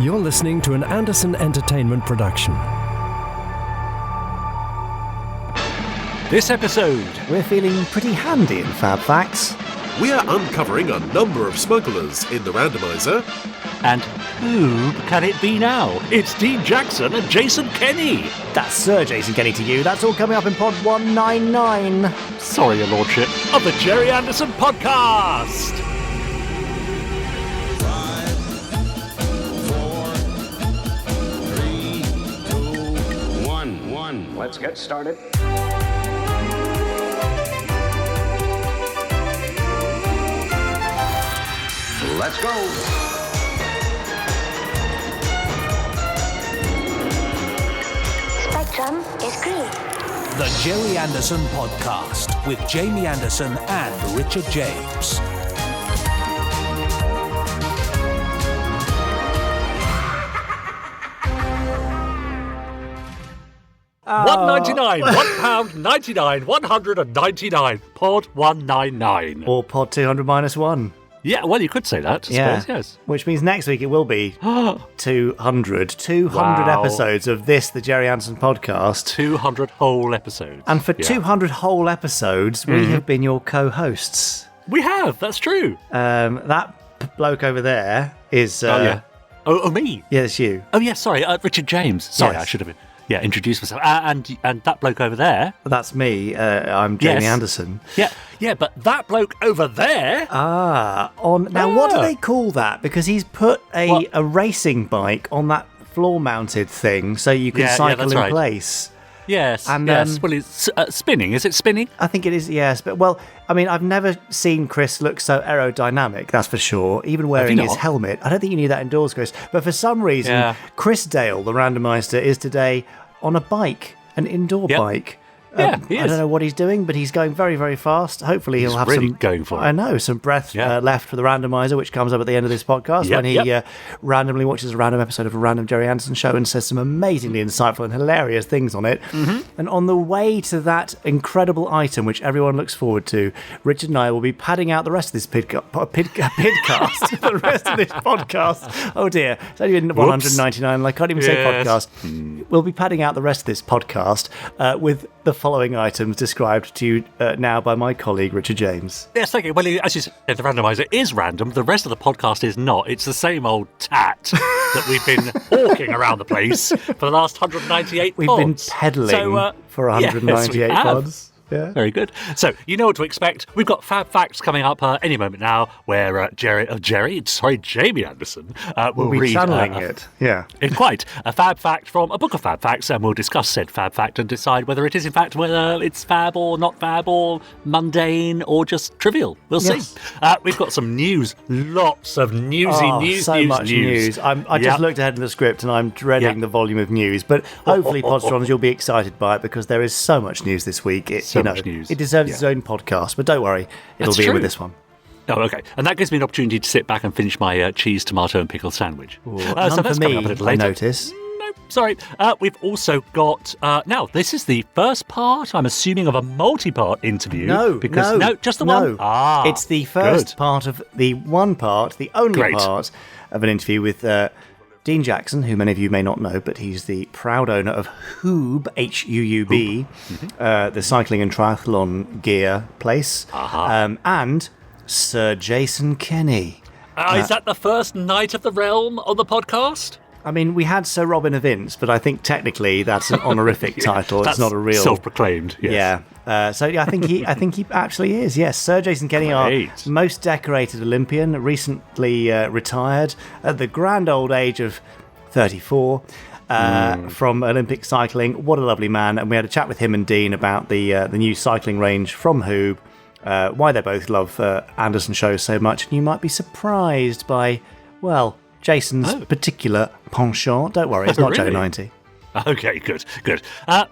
You're listening to an Anderson Entertainment production. This episode, we're feeling pretty handy in FAB Facts. We are uncovering a number of smugglers in the Randomiser. And who can it be now? It's Dean Jackson and Jason Kenny. That's Sir Jason Kenny to you. That's all coming up in Pod 199. Sorry, Your Lordship, of the Gerry Anderson podcast. 5, 4, 3, 2, 1. Let's get started. Let's go. Spectrum is green. The Gerry Anderson Podcast with Jamie Anderson and Richard James. £1.99, £1.99, 199, Pod 199. Or Pod 200 minus 1. Yeah, well, you could say that, I suppose, yes. Which means next week it will be 200 Wow. episodes of this, the Gerry Anderson podcast. 200 whole episodes. And for 200 whole episodes, we have been your co-hosts. We have, that's true. That bloke over there is... Oh, me? Yeah, it's you. Oh, yeah, sorry, Richard James. Sorry, Yes. I should have introduced myself. And that bloke over there. That's me. I'm Jamie Yes. Anderson. Yeah, but that bloke over there. Now what do they call that? Because he's put a racing bike on that floor-mounted thing so you can cycle that's in right. place. Yes, And, yes. Well, it's spinning. Is it spinning? I think it is, yes. But, well, I mean, I've never seen Chris look so aerodynamic, that's for sure, even wearing his not? helmet. I don't think you need that indoors, Chris. But for some reason, Chris Dale, the randomizer, is today on a bike, an indoor bike. He I is. don't know what he's doing, but he's going very, very fast. Hopefully he'll have really some going for it. I know, some breath left for the randomizer, which comes up at the end of this podcast when he randomly watches a random episode of a random Gerry Anderson show and says some amazingly insightful and hilarious things on it. And on the way to that incredible item, which everyone looks forward to, Richard and I will be padding out the rest of this pidcast. The rest of this podcast. Oh dear, it's only been 199 and I can't even say podcast. We'll be padding out the rest of this podcast with the following items described to you now by my colleague Richard James. Yes, thank you. Well, as you said, the randomizer is random. The rest of the podcast is not. It's the same old tat that we've been hawking around the place for the last 198 We've pods. been peddling for 198 pods. Yeah. Very good. So, you know what to expect. We've got Fab Facts coming up any moment now, where Jamie Anderson will We'll be read... channeling it. Yeah. Quite. A Fab Fact from a book of Fab Facts, and we'll discuss said Fab Fact and decide whether it is, in fact, whether it's fab or not fab or mundane or just trivial. We'll see. We've got some news. Lots of news. So much news. I just looked ahead in the script and I'm dreading the volume of news. But hopefully, Podstrons, you'll be excited by it because there is so much news this week. Much news. It deserves its own podcast, but don't worry, it'll be in with this one. Oh, okay. And that gives me an opportunity to sit back and finish my cheese, tomato and pickle sandwich. So that's for coming me, up a little I later. notice. No, sorry. We've also got... now, this is the first part, I'm assuming, of a multi-part interview. No, just the one? It's the first part of the only part of an interview with... Dean Jackson, who many of you may not know, but he's the proud owner of Huub, H-U-U-B, the cycling and triathlon gear place, and Sir Jason Kenny. Is that the first Knight of the Realm on the podcast? I mean, we had Sir Robin of Ince, but I think technically that's an honorific title. It's not a real self-proclaimed. Yes. I think he actually is. Yes, Sir Jason Kenny, our most decorated Olympian, recently retired at the grand old age of 34 from Olympic cycling. What a lovely man! And we had a chat with him and Dean about the new cycling range from Huub, why they both love Anderson shows so much, and you might be surprised by Jason's particular penchant. Don't worry, it's not Really? Joe 90. Okay, good.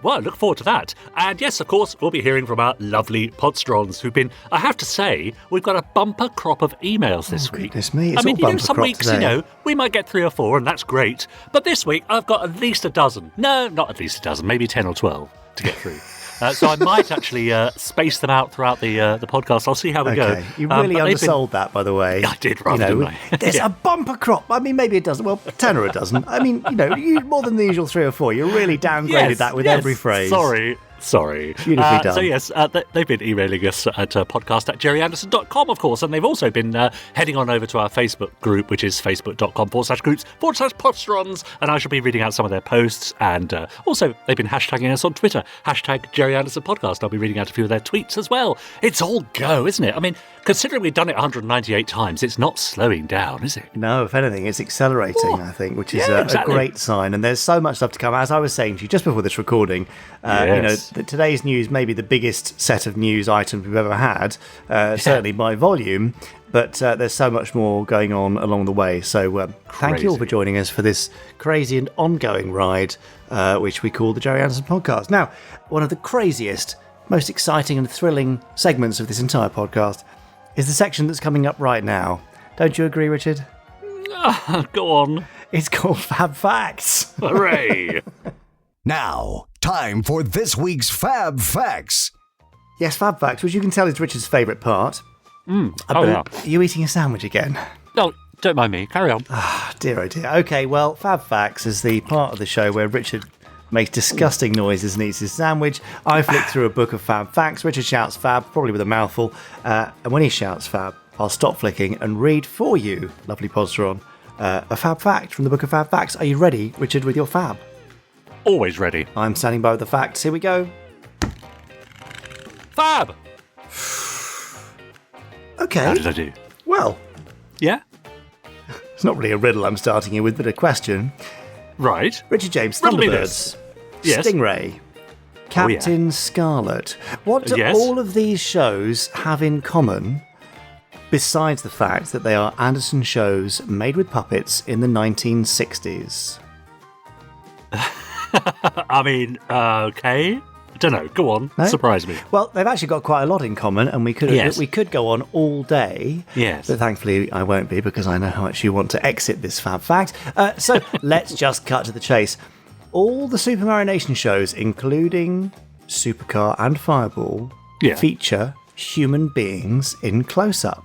Well, look forward to that. And yes, of course, we'll be hearing from our lovely Podstrons who've been, I have to say, we've got a bumper crop of emails this week. Goodness me, it's I mean, all you know, bumper some crop weeks, today. we might get 3 or 4, and that's great. But this week, I've got at least a dozen. No, not at least a dozen, maybe 10 or 12 to get through. So I might actually space them out throughout the podcast. I'll see how we go. You really undersold that, by the way. I did, rather, didn't I? There's a bumper crop. I mean, maybe it doesn't. Well, 10 or a dozen. I mean, you more than the usual 3 or 4. You really downgraded that with every phrase. Sorry. Beautifully done. So yes, they've been emailing us at podcast@gerryanderson.com, of course, and they've also been heading on over to our Facebook group, which is facebook.com/groups/postrons, and I shall be reading out some of their posts, and also they've been hashtagging us on Twitter, #GerryAndersonPodcast. I'll be reading out a few of their tweets as well. It's all go, isn't it? I mean, considering we've done it 198 times, it's not slowing down, is it? No, if anything, it's accelerating, I think, which is a great sign. And there's so much stuff to come. As I was saying to you just before this recording, today's news may be the biggest set of news items we've ever had, certainly by volume, but there's so much more going on along the way. So thank you all for joining us for this crazy and ongoing ride, which we call the Gerry Anderson Podcast. Now, one of the craziest, most exciting and thrilling segments of this entire podcast is the section that's coming up right now. Don't you agree, Richard? Go on. It's called FAB Facts. Hooray! Now, time for this week's FAB Facts. Yes, FAB Facts, which you can tell is Richard's favourite part. Are you eating a sandwich again? No, don't mind me. Carry on. Dear, oh dear. Okay, well, FAB Facts is the part of the show where Richard makes disgusting noises and eats his sandwich. I flick through a book of FAB Facts. Richard shouts FAB, probably with a mouthful. And when he shouts FAB, I'll stop flicking and read for you, lovely Podsteron, a FAB Fact from the book of FAB Facts. Are you ready, Richard, with your FAB? Always ready. I'm standing by with the facts. Here we go. FAB! Okay. How did I do? Well, yeah? It's not really a riddle I'm starting you with, but a question. Right. Richard James, Riddle me Thunderbirds, this. Yes. Stingray, Captain Scarlet. What do all of these shows have in common, besides the fact that they are Anderson shows made with puppets in the 1960s? I mean, okay. I don't know. Go on. No? Surprise me. Well, they've actually got quite a lot in common, and we could go on all day. Yes. But thankfully, I won't be, because I know how much you want to exit this FAB Fact. So let's just cut to the chase. All the Super Mario Nation shows, including Supercar and Fireball, feature human beings in close-up.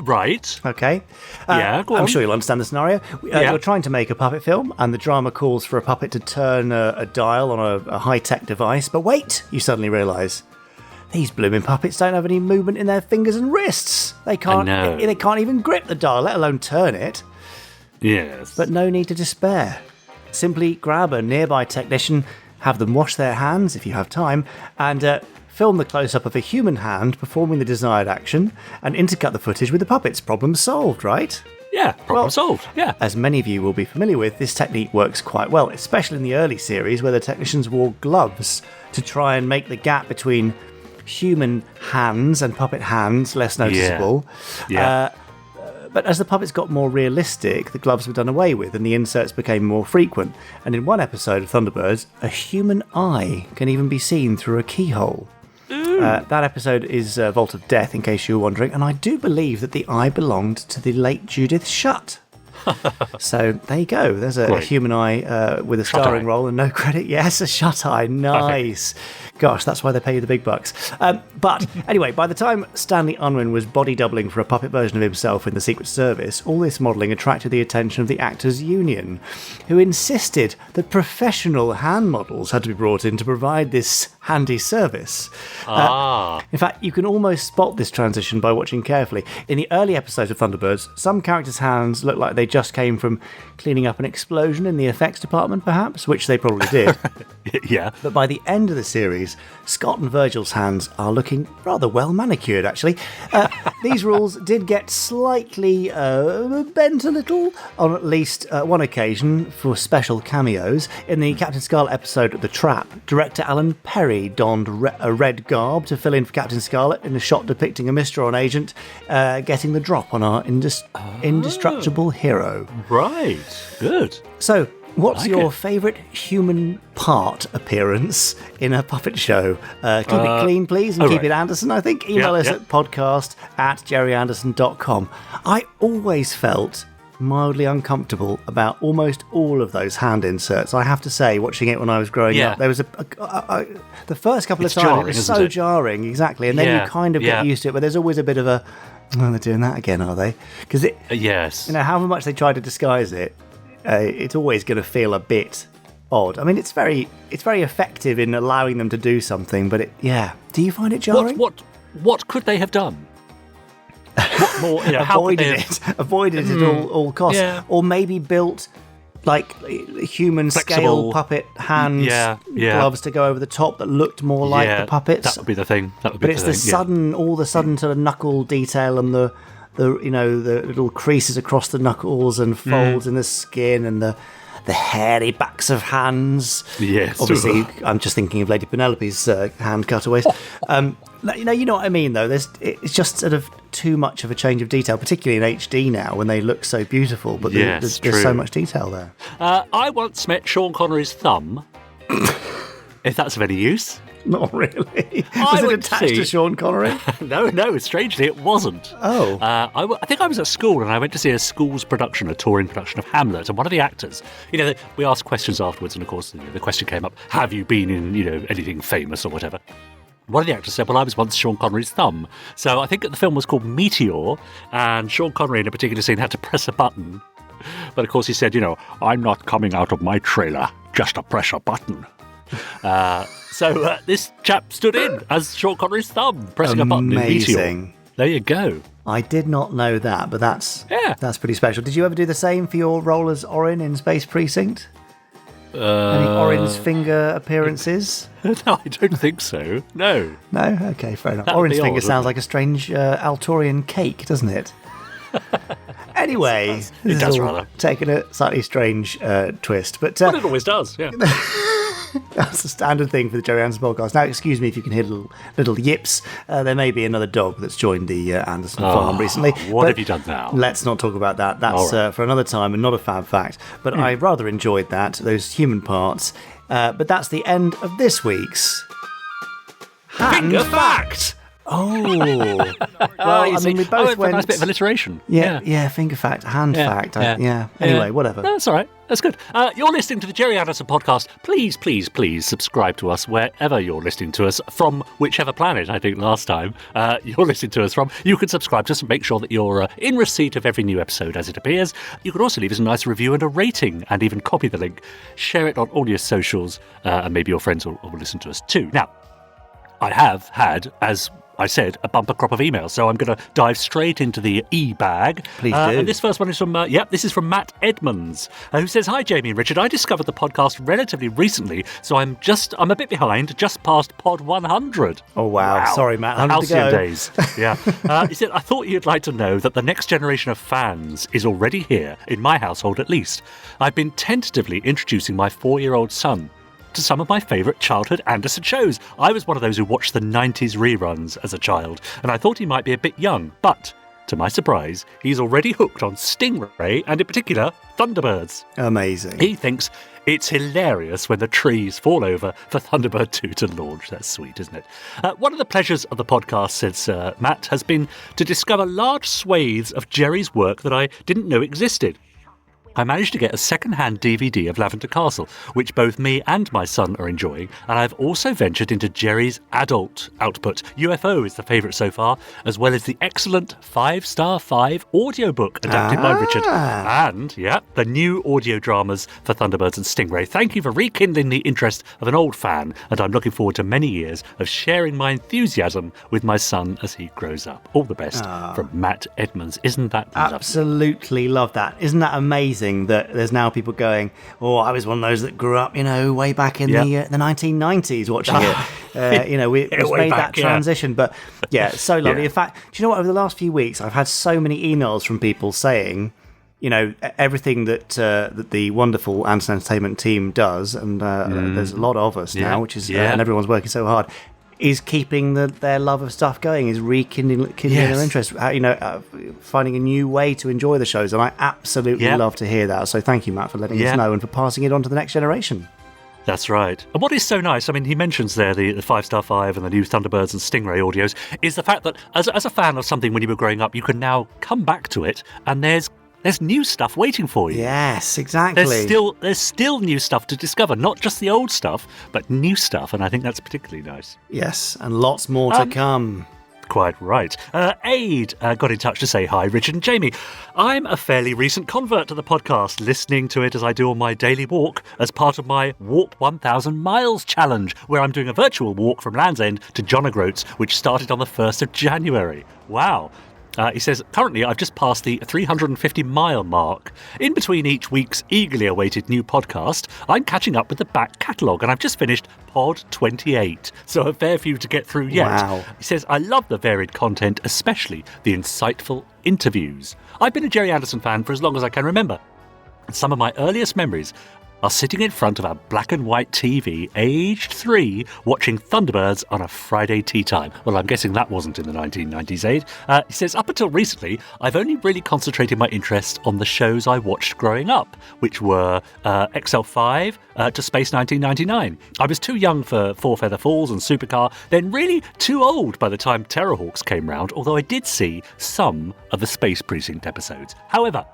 Right. Okay. Go on. I'm sure you'll understand the scenario. You're trying to make a puppet film, and the drama calls for a puppet to turn a dial on a high-tech device. But wait, you suddenly realise, these blooming puppets don't have any movement in their fingers and wrists. They can't even grip the dial, let alone turn it. Yes. But no need to despair. Simply grab a nearby technician, have them wash their hands if you have time, and film the close-up of a human hand performing the desired action, and intercut the footage with the puppets. Problem solved, right? Yeah, problem solved. Yeah. As many of you will be familiar with, this technique works quite well, especially in the early series where the technicians wore gloves to try and make the gap between human hands and puppet hands less noticeable. But as the puppets got more realistic, the gloves were done away with and the inserts became more frequent. And in one episode of Thunderbirds, a human eye can even be seen through a keyhole. That episode is Vault of Death, in case you were wondering, and I do believe that the eye belonged to the late Judith Shutt. So there you go. There's a human eye with a starring role and no credit. Yes, a shut eye. Nice. Gosh, that's why they pay you the big bucks. But anyway, by the time Stanley Unwin was body doubling for a puppet version of himself in the Secret Service, all this modelling attracted the attention of the Actors Union, who insisted that professional hand models had to be brought in to provide this handy service. In fact, you can almost spot this transition by watching carefully. In the early episodes of Thunderbirds, some characters' hands look like they just came from cleaning up an explosion in the effects department, perhaps, which they probably did. Yeah. But by the end of the series, Scott and Virgil's hands are looking rather well manicured, actually. These rules did get slightly bent a little on at least one occasion for special cameos. In the Captain Scarlet episode The Trap, director Alan Perry donned a red garb to fill in for Captain Scarlet in a shot depicting a Mistron agent getting the drop on our indestructible hero. Right. Good. So, what's your favourite human part appearance in a puppet show? Keep it clean, please, and keep it Anderson, I think. Email us at podcast@gerryanderson.com. I always felt mildly uncomfortable about almost all of those hand inserts. I have to say, watching it when I was growing up, there was the first couple of times jarring, it was isn't so it? jarring, exactly, and then you kind of get used to it. But there's always a bit of a, oh, they're doing that again, are they? Because yes, however much they try to disguise it, it's always going to feel a bit odd. I mean, it's very effective in allowing them to do something, but do you find it jarring? What could they have done? What more? Avoided it at all costs, or maybe built like human scale puppet hands, gloves to go over the top that looked more like the puppets. That would be the thing. But it's all the sudden sort of knuckle detail and the little creases across the knuckles and folds in the skin and the hairy backs of hands. Yes. Obviously, I'm just thinking of Lady Penelope's hand cutaways. You know what I mean, though. It's just sort of too much of a change of detail, particularly in HD now when they look so beautiful. But there's so much detail there. I once met Sean Connery's thumb. If that's of any use. Not really. Was it attached to Sean Connery? No, strangely it wasn't. Oh. I think I was at school and I went to see a touring production of Hamlet, and one of the actors, we asked questions afterwards, and of course the question came up, have you been in, anything famous or whatever? One of the actors said, well, I was once Sean Connery's thumb. So I think the film was called Meteor, and Sean Connery in a particular scene had to press a button. But of course he said, I'm not coming out of my trailer just to press a button. So this chap stood in as Sean Connery's thumb, pressing a button in Meteor. There you go. I did not know that, but that's pretty special. Did you ever do the same for your role as Orin in Space Precinct? Any Orin's finger appearances? No, I don't think so. No. No? Okay, fair enough. Orin's finger sounds like a strange Aleatorian cake, doesn't it? Anyway, it does rather. Taking a slightly strange twist. But it always does, yeah. That's a standard thing for the Gerry Anderson podcast. Now, excuse me if you can hear little yips. There may be another dog that's joined the Anderson farm recently. What have you done now? Let's not talk about that. That's for another time and not a fab fact. But I rather enjoyed those human parts. But that's the end of this week's Finger Fact! Oh, well, we both went. A nice bit of alliteration. Yeah, finger fact, hand fact. Anyway, whatever. No, that's all right. That's good. You're listening to the Gerry Anderson podcast. Please, please, please subscribe to us wherever you're listening to us from, whichever planet, I think last time you're listening to us from. You can subscribe to us and make sure that you're in receipt of every new episode as it appears. You can also leave us a nice review and a rating and even copy the link. Share it on all your socials and maybe your friends will listen to us too. Now, I have had, as I said, a bumper crop of emails, so I'm going to dive straight into the e-bag. Please do. And this first one is from, this is from Matt Edmonds, who says, "Hi, Jamie and Richard. I discovered the podcast relatively recently, so I'm a bit behind, just past pod 100. Oh, wow. Sorry, Matt. 100 to go. Days. Yeah. He said, I thought you'd like to know that the next generation of fans is already here, in my household at least. I've been tentatively introducing my 4-year-old son to some of my favourite childhood Anderson shows. I was one of those who watched the 90s reruns as a child, and I thought he might be a bit young, but to my surprise, he's already hooked on Stingray and in particular Thunderbirds. Amazing. He thinks it's hilarious when the trees fall over for Thunderbird 2 to launch. That's sweet, isn't it? One of the pleasures of the podcast, says Matt, has been to discover large swathes of Gerry's work that I didn't know existed. I managed to get a second-hand DVD of Lavender Castle, which both me and my son are enjoying, and I've also ventured into Gerry's adult output. UFO is the favourite so far, as well as the excellent 5*5 audiobook adapted by Richard, and, the new audio dramas for Thunderbirds and Stingray. Thank you for rekindling the interest of an old fan, and I'm looking forward to many years of sharing my enthusiasm with my son as he grows up. All the best from Matt Edmonds. Isn't that lovely? Absolutely love that. Isn't that amazing? That there's now people going, I was one of those that grew up, way back in the 1990s watching it. We made that transition. But so lovely. Yeah. In fact, do you know what? Over the last few weeks, I've had so many emails from people saying, everything that the wonderful Anderson Entertainment team does, and there's a lot of us now, which is, and everyone's working so hard, is keeping their love of stuff going, is rekindling their interest, finding a new way to enjoy the shows. And I absolutely love to hear that. So thank you, Matt, for letting us know and for passing it on to the next generation. That's right. And what is so nice, he mentions there the 5*5 and the new Thunderbirds and Stingray audios, is the fact that as a fan of something when you were growing up, you can now come back to it and there's there's new stuff waiting for you. Yes, exactly. There's still new stuff to discover, not just the old stuff, but new stuff, and I think that's particularly nice. Yes, and lots more to come. Quite right. Aid got in touch to say hi, Richard and Jamie. I'm a fairly recent convert to the podcast, listening to it as I do on my daily walk as part of my Walk 1,000 Miles challenge, where I'm doing a virtual walk from Land's End to John O'Groats, which started on the 1st of January. Wow. He says, currently I've just passed the 350-mile mark. In between each week's eagerly awaited new podcast, I'm catching up with the back catalogue, and I've just finished Pod 28, so a fair few to get through yet. Wow. He says, I love the varied content, especially the insightful interviews. I've been a Gerry Anderson fan for as long as I can remember. And some of my earliest memories are sitting in front of a black and white TV, aged 3, watching Thunderbirds on a Friday tea time. Well, I'm guessing that wasn't in the 1990s, Aid. He says, up until recently, I've only really concentrated my interest on the shows I watched growing up, which were XL5 to Space 1999. I was too young for Four Feather Falls and Supercar, then really too old by the time Terrorhawks came round, although I did see some of the Space Precinct episodes. However,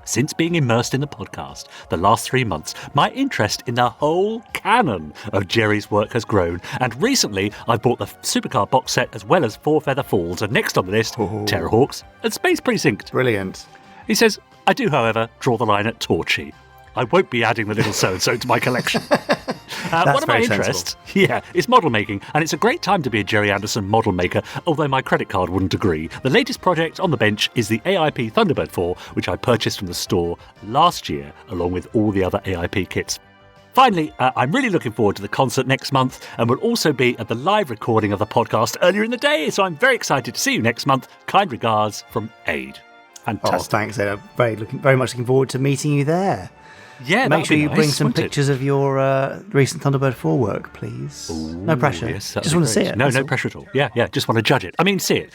since being immersed in the podcast the last 3 months, my interest in the whole canon of Gerry's work has grown, and recently I've bought the Supercar box set as well as Four Feather Falls, and next on the list, Terrorhawks and Space Precinct. Brilliant. He says, I do, however, draw the line at Torchy. I won't be adding the little so-and-so to my collection. One of my interests, is model making, and it's a great time to be a Gerry Anderson model maker, although my credit card wouldn't agree. The latest project on the bench is the AIP Thunderbird 4, which I purchased from the store last year, along with all the other AIP kits. Finally, I'm really looking forward to the concert next month, and will also be at the live recording of the podcast earlier in the day, so I'm very excited to see you next month. Kind regards from Aid. Fantastic. Oh, thanks, Ed. I'm very much looking forward to meeting you there. Yeah, make sure you nice, bring some wouldn't pictures of your recent Thunderbird 4 work, please. Ooh, no pressure. Yes, just want to see it. No pressure at all. Yeah, just want to judge it. I mean, see it.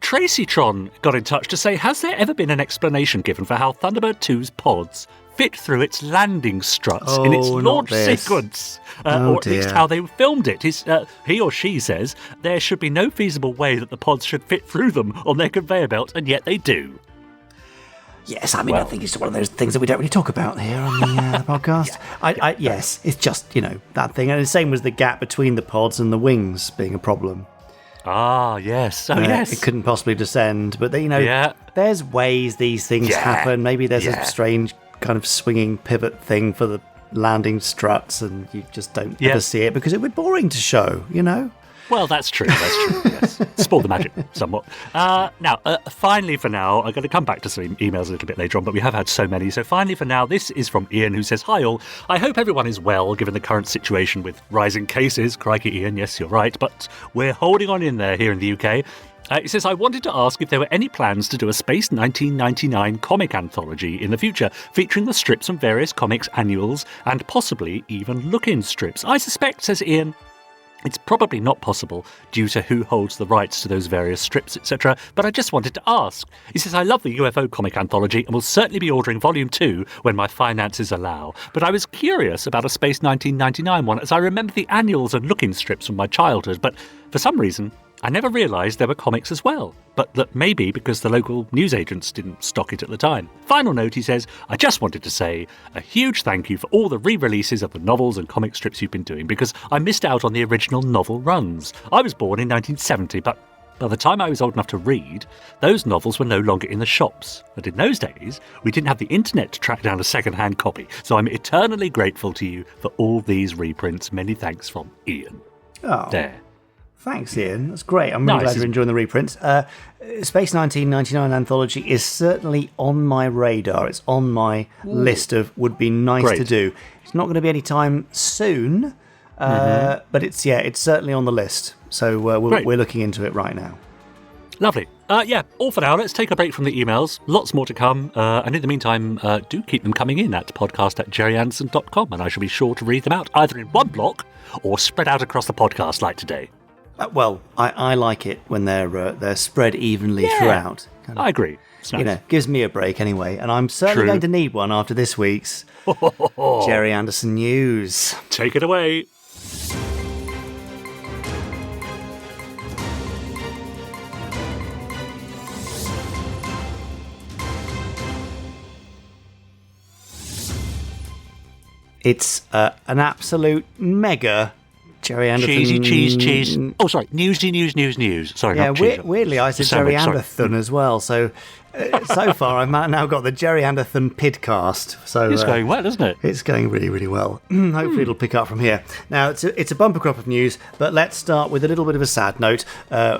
Tracy Tron got in touch to say, has there ever been an explanation given for how Thunderbird 2's pods fit through its landing struts in its launch sequence? Or at least how they filmed it. He or she says there should be no feasible way that the pods should fit through them on their conveyor belt, and yet they do. Yes, I mean, I think it's one of those things that we don't really talk about here on the podcast. Yes, it's just, that thing. And the same was the gap between the pods and the wings being a problem. Ah, yes. Oh, yes. It couldn't possibly descend. But, there's ways these things happen. Maybe there's a strange kind of swinging pivot thing for the landing struts, and you just don't ever see it because it would be boring to show, Well, that's true, yes. Spoil the magic somewhat. Now, finally for now, I'm going to come back to some emails a little bit later on, but we have had so many. So finally for now, this is from Ian, who says, hi all, I hope everyone is well, given the current situation with rising cases. Crikey, Ian, yes, you're right, but we're holding on in there here in the UK. He says, I wanted to ask if there were any plans to do a Space 1999 comic anthology in the future, featuring the strips from various comics annuals and possibly even look-in strips. I suspect, says Ian, it's probably not possible due to who holds the rights to those various strips, etc., but I just wanted to ask. He says, I love the UFO Comic Anthology and will certainly be ordering Volume 2 when my finances allow, but I was curious about a Space 1999 one, as I remember the annuals and look-in strips from my childhood, but for some reason I never realised there were comics as well, but that maybe because the local newsagents didn't stock it at the time. Final note, he says, I just wanted to say a huge thank you for all the re-releases of the novels and comic strips you've been doing, because I missed out on the original novel runs. I was born in 1970, but by the time I was old enough to read, those novels were no longer in the shops. And in those days, we didn't have the internet to track down a second-hand copy, so I'm eternally grateful to you for all these reprints. Many thanks from Ian. Oh. There. Thanks, Ian. That's great. I'm really glad you're enjoying the reprints. Space 1999 Anthology is certainly on my radar. It's on my list of would be nice to do. It's not going to be any time soon, but it's certainly on the list. So we're looking into it right now. Lovely. All for now. Let's take a break from the emails. Lots more to come. And in the meantime, do keep them coming in at podcast@gerryanderson.com, and I shall be sure to read them out either in one block or spread out across the podcast like today. I like it when they're spread evenly throughout. I agree. Gives me a break anyway, and I'm certainly going to need one after this week's Gerry Anderson news. Take it away. It's an absolute mega Gerry Anderson. Cheese. Oh, sorry. News. Sorry, yeah, not cheese. Weirdly, I said Gerry Anderson as well. So far, I've now got the Gerry Anderson Pidcast. So it's going well, isn't it? It's going really, really well. Hopefully, it'll pick up from here. Now, it's a bumper crop of news, but let's start with a little bit of a sad note.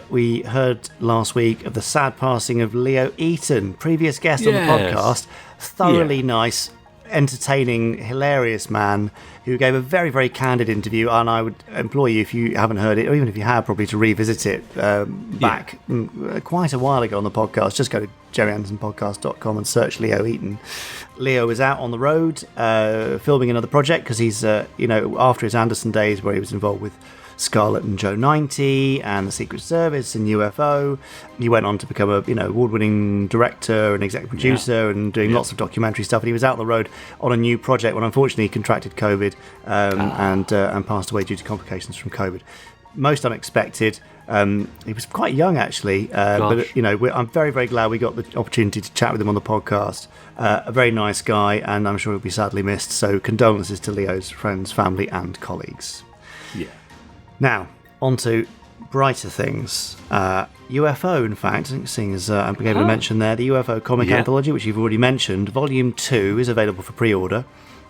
We heard last week of the sad passing of Leo Eaton, previous guest on the podcast. Thoroughly nice, entertaining, hilarious man who gave a very, very candid interview, and I would implore you, if you haven't heard it, or even if you have, probably to revisit it back quite a while ago on the podcast. Just go to gerryandersonpodcast.com and search Leo Eaton. Leo is out on the road filming another project because he's, after his Anderson days where he was involved with Scarlet and Joe 90 and the Secret Service and UFO. He went on to become a award-winning director and executive producer and doing lots of documentary stuff. And he was out on the road on a new project when unfortunately he contracted COVID and passed away due to complications from COVID. Most unexpected. He was quite young actually, but I'm very, very glad we got the opportunity to chat with him on the podcast. A very nice guy, and I'm sure he'll be sadly missed. So condolences to Leo's friends, family, and colleagues. Yeah. Now, on to brighter things. UFO, in fact, seeing as I'm able to mention there, the UFO Comic Anthology, which you've already mentioned, Volume 2 is available for pre-order.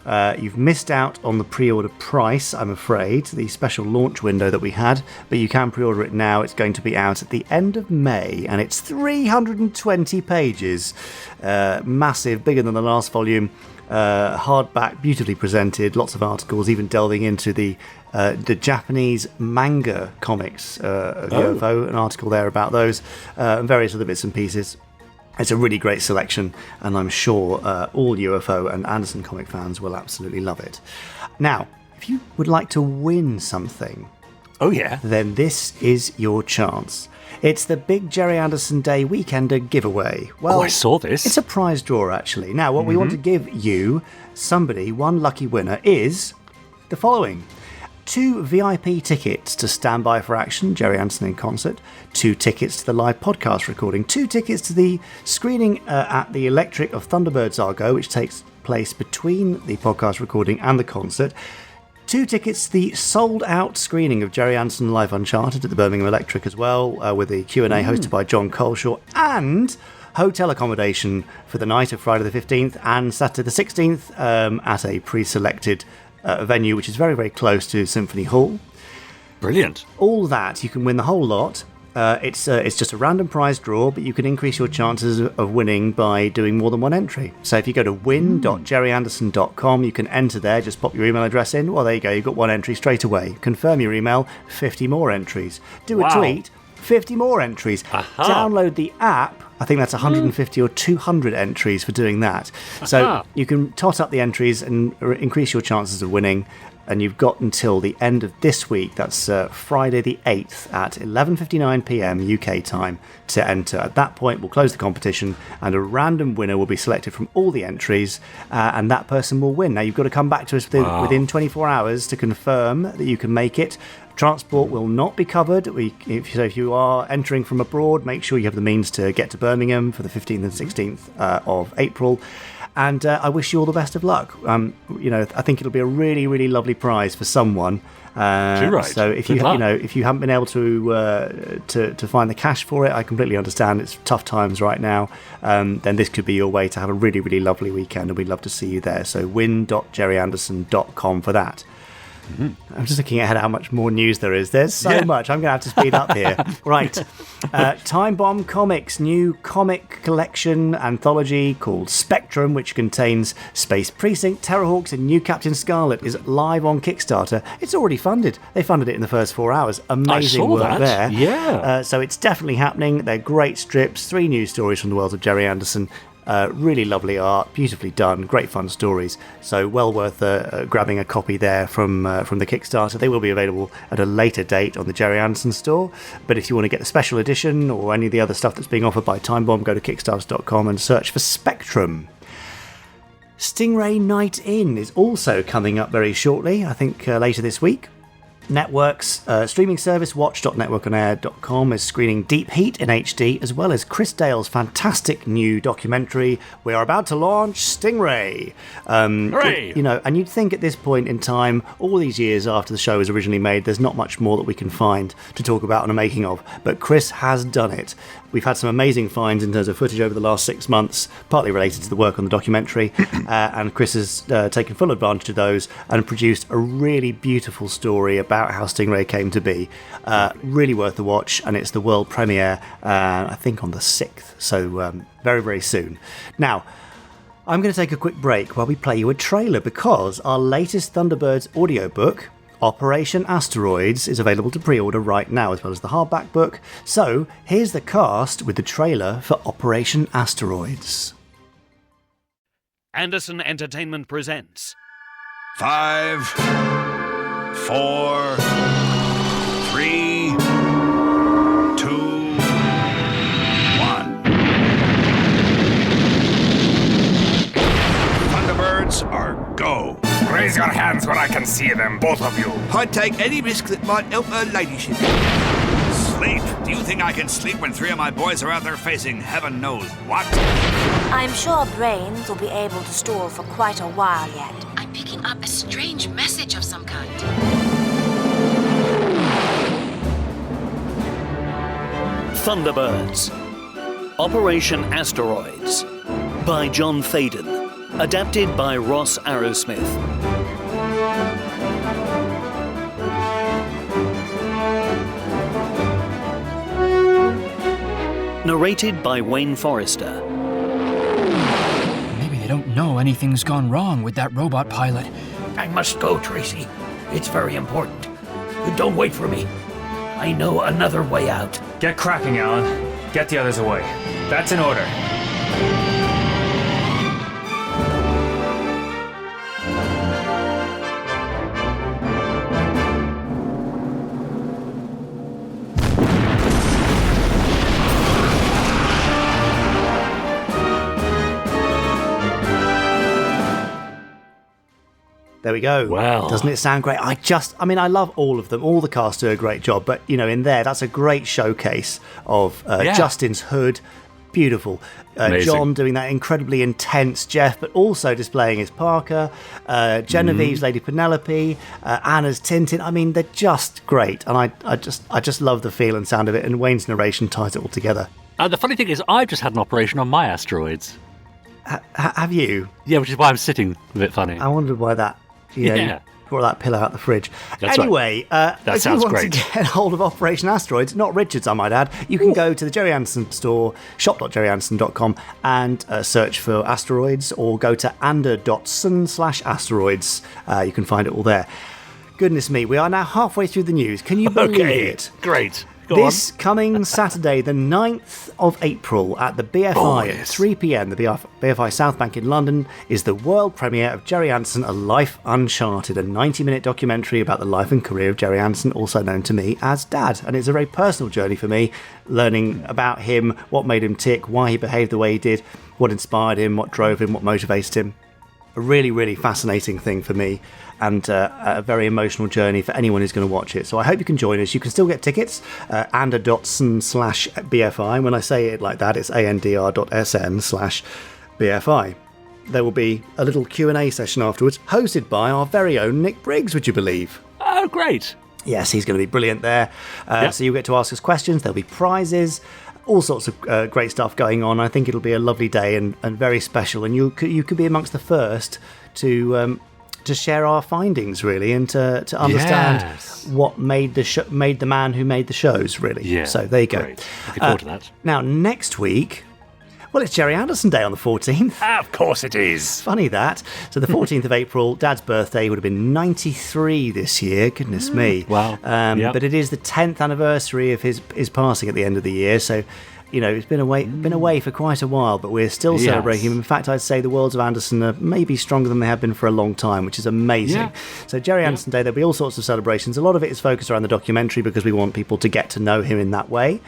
You've missed out on the pre-order price, I'm afraid, the special launch window that we had, but you can pre-order it now. It's going to be out at the end of May, and it's 320 pages. Massive, bigger than the last volume. Hardback, beautifully presented, lots of articles, even delving into the Japanese manga comics of UFO, an article there about those, and various other bits and pieces. It's a really great selection, and I'm sure all UFO and Anderson comic fans will absolutely love it. Now, if you would like to win something, then this is your chance. It's the big Gerry Anderson Day Weekender giveaway. Well, I saw this. It's a prize draw, actually. Now, what we want to give you, one lucky winner, is the following. 2 VIP tickets to Stand By for Action, Gerry Anderson in concert. 2 tickets to the live podcast recording. 2 tickets to the screening at the Electric of Thunderbirds Argo, which takes place between the podcast recording and the concert. 2 tickets to the sold-out screening of Gerry Anderson Live Uncharted at the Birmingham Electric as well, with the Q&A hosted by John Coleshaw, and hotel accommodation for the night of Friday the 15th and Saturday the 16th at a pre-selected venue, which is very, very close to Symphony Hall. Brilliant. All that, you can win the whole lot. It's just a random prize draw, but you can increase your chances of winning by doing more than one entry. So if you go to win.gerryanderson.com, you can enter there, just pop your email address in. Well, there you go, you've got one entry straight away. Confirm your email, 50 more entries. Do a tweet, 50 more entries. Download the app. I think that's 150 or 200 entries for doing that. So you can tot up the entries and increase your chances of winning. And you've got until the end of this week, that's Friday the 8th at 11:59 p.m. UK time to enter. At that point, we'll close the competition and a random winner will be selected from all the entries, and that person will win. Now, you've got to come back to us within 24 hours to confirm that you can make it. Transport will not be covered. If you are entering from abroad, make sure you have the means to get to Birmingham for the 15th and 16th of April. And I wish you all the best of luck. I think it'll be a really, really lovely prize for someone. Right. So if you haven't been able to find the cash for it, I completely understand. It's tough times right now. Then this could be your way to have a really, really lovely weekend, and we'd love to see you there. So win.gerryanderson.com for that. Mm-hmm. I'm just looking ahead at how much more news there is. There's so much. I'm going to have to speed up here. Right. Time Bomb Comics' new comic collection anthology called Spectrum, which contains Space Precinct, Terrorhawks, and New Captain Scarlet, is live on Kickstarter. It's already funded. They funded it in the first 4 hours. Amazing work there. Yeah. So it's definitely happening. They're great strips. 3 news stories from the world of Gerry Anderson. Really lovely art, beautifully done, great fun stories. So well worth grabbing a copy there from the Kickstarter. They will be available at a later date on the Gerry Anderson store. But if you want to get the special edition or any of the other stuff that's being offered by Time Bomb, go to kickstarter.com and search for Spectrum. Stingray Night-In is also coming up very shortly, I think later this week. networks. Streaming service watch.networkonair.com is screening Deep Heat in HD, as well as Chris Dale's fantastic new documentary. We are about to launch Stingray. Hooray! You know, and you'd think at this point in time, all these years after the show was originally made, there's not much more that we can find to talk about on a making of, but Chris has done it. We've had some amazing finds in terms of footage over the last 6 months, partly related to the work on the documentary, and Chris has taken full advantage of those and produced a really beautiful story about how Stingray came to be. Really worth the watch, and it's the world premiere, I think on the 6th, so very, very soon. Now, I'm going to take a quick break while we play you a trailer, because our latest Thunderbirds audiobook, Operation Asteroids, is available to pre-order right now, as well as the hardback book. So here's the cast with the trailer for Operation Asteroids. Anderson Entertainment presents 5, 4, 3, 2, 1. Thunderbirds are go. Raise your hands where I can see them, both of you. I'd take any risk that might help her ladyship. Sleep? Do you think I can sleep when 3 of my boys are out there facing heaven knows what? I'm sure brains will be able to store for quite a while yet. I'm picking up a strange message of some kind. Thunderbirds. Operation Asteroids by John Faden. Adapted by Ross Arrowsmith. Narrated by Wayne Forrester. Maybe they don't know anything's gone wrong with that robot pilot. I must go, Tracy. It's very important. Don't wait for me. I know another way out. Get cracking, Alan. Get the others away. That's an order. There we go. Wow. Doesn't it sound great? I love all of them. All the cast do a great job. But, you know, in there, that's a great showcase of Justin's hood. Beautiful. John doing that incredibly intense Jeff, but also displaying his Parker. Genevieve's Lady Penelope. Anna's Tintin. I mean, they're just great. And I just love the feel and sound of it. And Wayne's narration ties it all together. The funny thing is, I've just had an operation on my asteroids. Have you? Yeah, which is why I'm sitting a bit funny. I wondered why that. You brought that pillow out the fridge. That's anyway, right. That sounds great. If you want to get hold of Operation Asteroids, not Richard's, I might add, you can go to the Gerry Anderson store, shop.gerryanderson.com, and search for Asteroids, or go to ander.sun/asteroids. You can find it all there. Goodness me, we are now halfway through the news. Can you believe it? Great. This coming Saturday, the 9th of April, at the BFI at 3 p.m, the BFI South Bank in London, is the world premiere of Gerry Anderson, A Life Uncharted, a 90-minute documentary about the life and career of Gerry Anderson, also known to me as Dad. And it's a very personal journey for me, learning about him, what made him tick, why he behaved the way he did, what inspired him, what drove him, what motivated him. A really, really fascinating thing for me, and a very emotional journey for anyone who's going to watch it. So I hope you can join us. You can still get tickets, ander.sun/BFI. When I say it like that, it's andr.sn/BFI. There will be a little Q&A session afterwards, hosted by our very own Nick Briggs, would you believe? Oh, great. Yes, he's going to be brilliant there. So you'll get to ask us questions. There'll be prizes. All sorts of great stuff going on. I think it'll be a lovely day and very special. And you could be amongst the first to share our findings, really, and to understand what made the man who made the shows, really. Yeah. So there you go. Great. Looking forward to that. Now next week. Well, it's Gerry Anderson Day on the 14th. Of course it is. Funny that. So the 14th of April, Dad's birthday, would have been 93 this year. Goodness me. Wow. But it is the 10th anniversary of his passing at the end of the year. So it's been away for quite a while, but we're still celebrating him. In fact, I'd say the worlds of Anderson are maybe stronger than they have been for a long time, which is amazing. Yeah. So Gerry Anderson Day, there'll be all sorts of celebrations. A lot of it is focused around the documentary because we want people to get to know him in that way.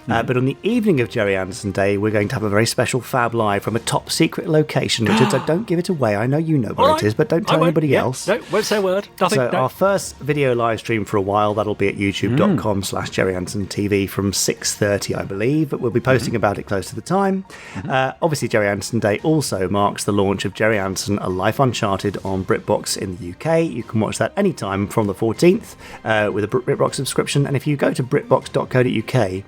But on the evening of Gerry Anderson Day, we're going to have a very special Fab Live from a top secret location. Richard, don't give it away. I know you know where it is, but don't tell anybody else. No, won't say a word. Nothing. So our first video live stream for a while, that'll be at youtube.com/Gerry Anderson TV from 6:30, I believe. But we'll be posting about it close to the time. Obviously, Gerry Anderson Day also marks the launch of Gerry Anderson: A Life Uncharted on BritBox in the UK. You can watch that anytime from the 14th with a BritBox subscription. And if you go to britbox.co.uk,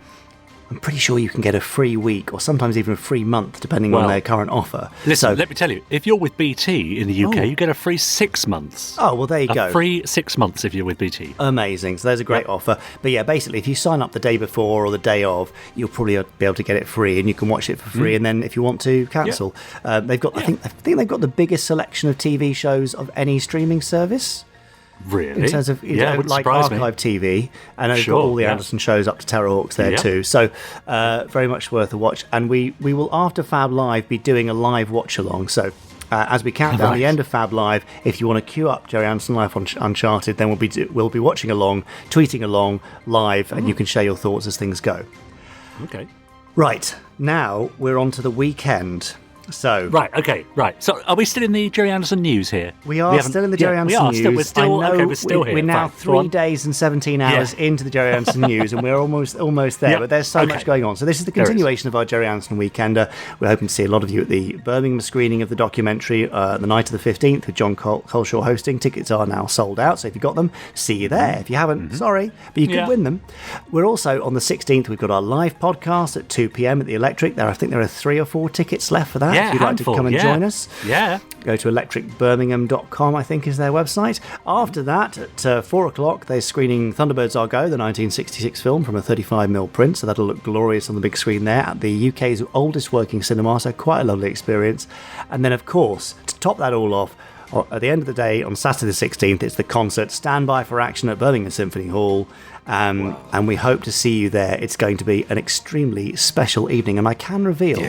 I'm pretty sure you can get a free week or sometimes even a free month, depending on their current offer. Listen, let me tell you, if you're with BT in the UK, you get a free 6 months. Oh, well, there you go. A free 6 months if you're with BT. Amazing. So there's a great offer. But yeah, basically, if you sign up the day before or the day of, you'll probably be able to get it free, and you can watch it for free. And then if you want to cancel, they've got. I think they've got the biggest selection of TV shows of any streaming service. Really? In terms of like archive TV, and they've got all the Anderson shows up to Terrorhawks there too. So very much worth a watch. And we will, after Fab Live, be doing a live watch along. So as we count down the end of Fab Live, if you want to queue up Gerry Anderson Life on Uncharted, then we'll be watching along, tweeting along live, and you can share your thoughts as things go. Okay. Right, now we're on to the weekend. So So are we still in the Gerry Anderson news here? We are still in the Gerry Anderson news. We're still here. We're now 3 days and 17 hours into the Gerry Anderson news, and we're almost there. But there's so much going on. So this is the continuation of our Gerry Anderson weekender. We're hoping to see a lot of you at the Birmingham screening of the documentary the night of the 15th with John Colshaw hosting. Tickets are now sold out, so if you got them, see you there. If you haven't, sorry, but you could win them. We're also on the 16th. We've got our live podcast at 2 p.m. at the Electric. I think there are 3 or 4 tickets left for that. Yeah, if you'd like to come and join us, go to electricbirmingham.com, I think is their website. After that, at 4 o'clock, they're screening Thunderbirds Are Go, the 1966 film from a 35mm print, so that'll look glorious on the big screen there at the UK's oldest working cinema, so quite a lovely experience. And then, of course, to top that all off, at the end of the day, on Saturday the 16th, it's the concert Stand By for Action at Birmingham Symphony Hall. And we hope to see you there. It's going to be an extremely special evening, and I can reveal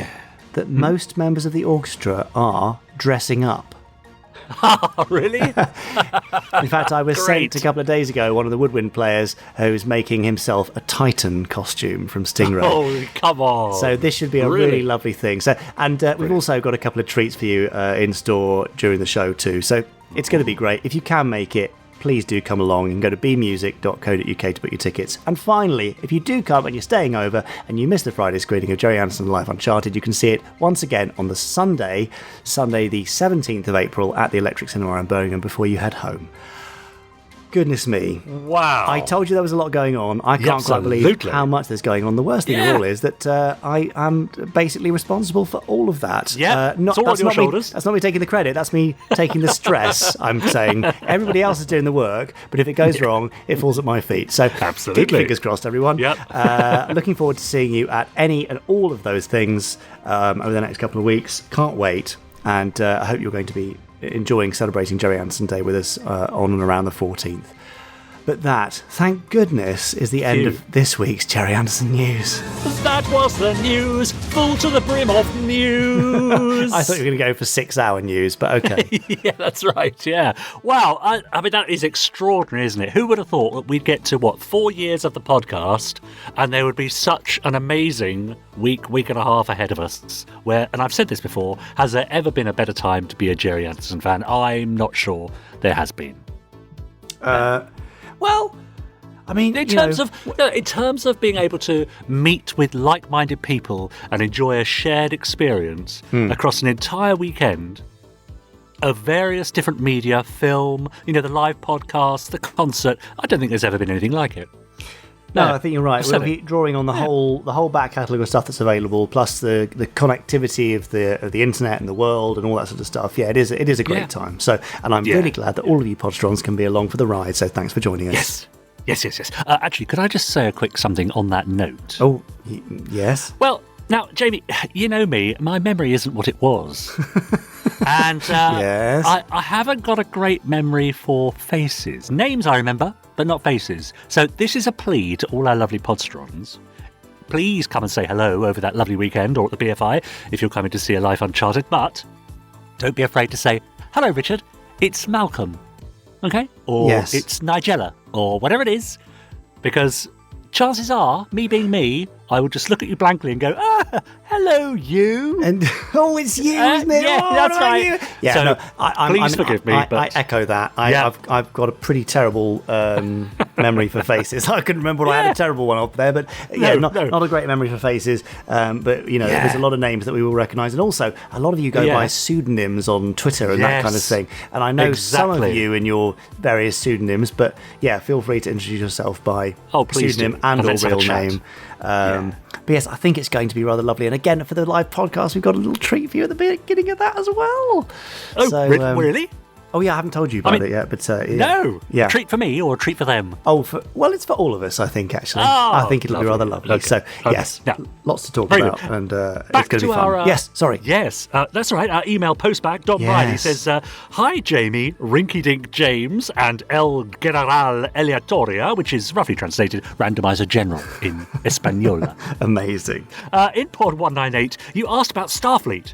that most members of the orchestra are dressing up. Really? In fact, I was sent a couple of days ago one of the woodwind players who's making himself a Titan costume from Stingray. Oh, come on. So this should be a really lovely thing. So, and we've also got a couple of treats for you in store during the show too. So it's going to be great. If you can make it, please do come along and go to bmusic.co.uk to book your tickets. And finally, if you do come and you're staying over and you miss the Friday screening of Gerry Anderson Life Uncharted, you can see it once again on the Sunday the 17th of April at the Electric Cinema in Birmingham before you head home. Goodness me. Wow. I told you there was a lot going on. I can't quite believe how much there's going on. The worst thing of all is that I am basically responsible for all of that. Yeah, it's all on your shoulders. That's not me taking the credit. That's me taking the stress. I'm saying everybody else is doing the work, but if it goes wrong, it falls at my feet. So keep your fingers crossed, everyone. Yep. Looking forward to seeing you at any and all of those things over the next couple of weeks. Can't wait. And I hope you're going to be enjoying celebrating Gerry Anderson Day with us on and around the 14th. But that, thank goodness, is the end of this week's Gerry Anderson news. That was the news, full to the brim of news. I thought you were going to go for 6-hour news, but okay. Yeah, that's right, yeah. Wow, I mean, that is extraordinary, isn't it? Who would have thought that we'd get to, 4 years of the podcast, and there would be such an amazing week and a half ahead of us, where, and I've said this before, has there ever been a better time to be a Gerry Anderson fan? I'm not sure there has been. Well, I mean, in terms of being able to meet with like-minded people and enjoy a shared experience across an entire weekend of various different media, film, the live podcast, the concert, I don't think there's ever been anything like it. No, I think you're right. We'll be drawing on the whole back catalogue of stuff that's available, plus the connectivity of the internet and the world and all that sort of stuff. Yeah, it is a great time. So, and I'm really glad that all of you Podstrons can be along for the ride. So, thanks for joining us. Yes. Actually, could I just say a quick something on that note? Oh, yes. Well, now, Jamie, you know me. My memory isn't what it was, and I haven't got a great memory for faces. Names I remember, but not faces. So this is a plea to all our lovely Podstrons. please come and say hello over that lovely weekend or at the BFI if you're coming to see A Life Uncharted. But don't be afraid to say, hello, Richard, it's Malcolm, okay? Or it's Nigella, or whatever it is, because chances are, me being me, I will just look at you blankly and go, hello, you. And, it's you, isn't it? Yeah, that's right. You? Yeah, so, no, please forgive me. I echo that. I've got a pretty terrible memory for faces. I couldn't remember I had a terrible one up there, but not a great memory for faces. But, there's a lot of names that we will recognise. And also, a lot of you go by pseudonyms on Twitter and that kind of thing. And I know some of you in your various pseudonyms, but, feel free to introduce yourself by pseudonym and or real name. But yes, I think it's going to be rather lovely. And again, for the live podcast, we've got a little treat for you at the beginning of that as well. Oh, so, really? Oh, yeah, I haven't told you about it yet, but no. Yeah. Treat for me or a treat for them? Oh, it's for all of us, I think, actually. I think it'll be rather lovely. Okay. So, yes, lots to talk about, and it's going to be fun. Yes, sorry. Yes, that's all right. Our email postback, Dom Riley, says, hi, Jamie, Rinky-Dink James, and El General Aleatorio, which is roughly translated Randomiser General in Espanol. Amazing. In Pod 198, you asked about Starfleet.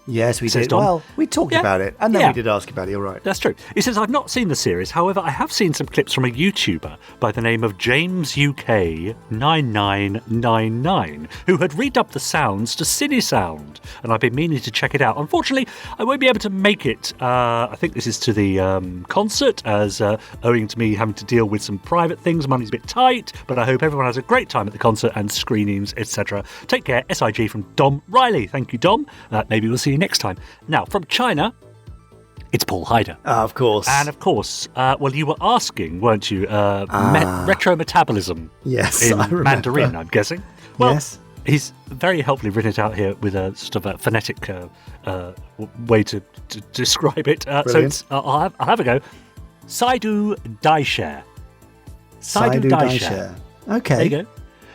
Yes, we did. Dom. Well, we talked about it, and then we did ask about it, you're right. That's true. He says, I've not seen the series, however, I have seen some clips from a YouTuber by the name of James UK 9999, who had redubbed the sounds to Cine Sound, and I've been meaning to check it out. Unfortunately, I won't be able to make it. I think this is to the concert, as owing to me having to deal with some private things, money's a bit tight, but I hope everyone has a great time at the concert and screenings, etc. Take care, SIG from Dom Riley. Thank you, Dom. Maybe we'll see you next time. Now, from China, it's Paul Hyder. Of course. And of course, you were asking, weren't you, retrometabolism in Mandarin, I'm guessing. Well, he's very helpfully written it out here with a sort of a phonetic way to describe it. So it's, I'll have a go. Saidu Daishe. Saidu Daishe. Okay. There you go.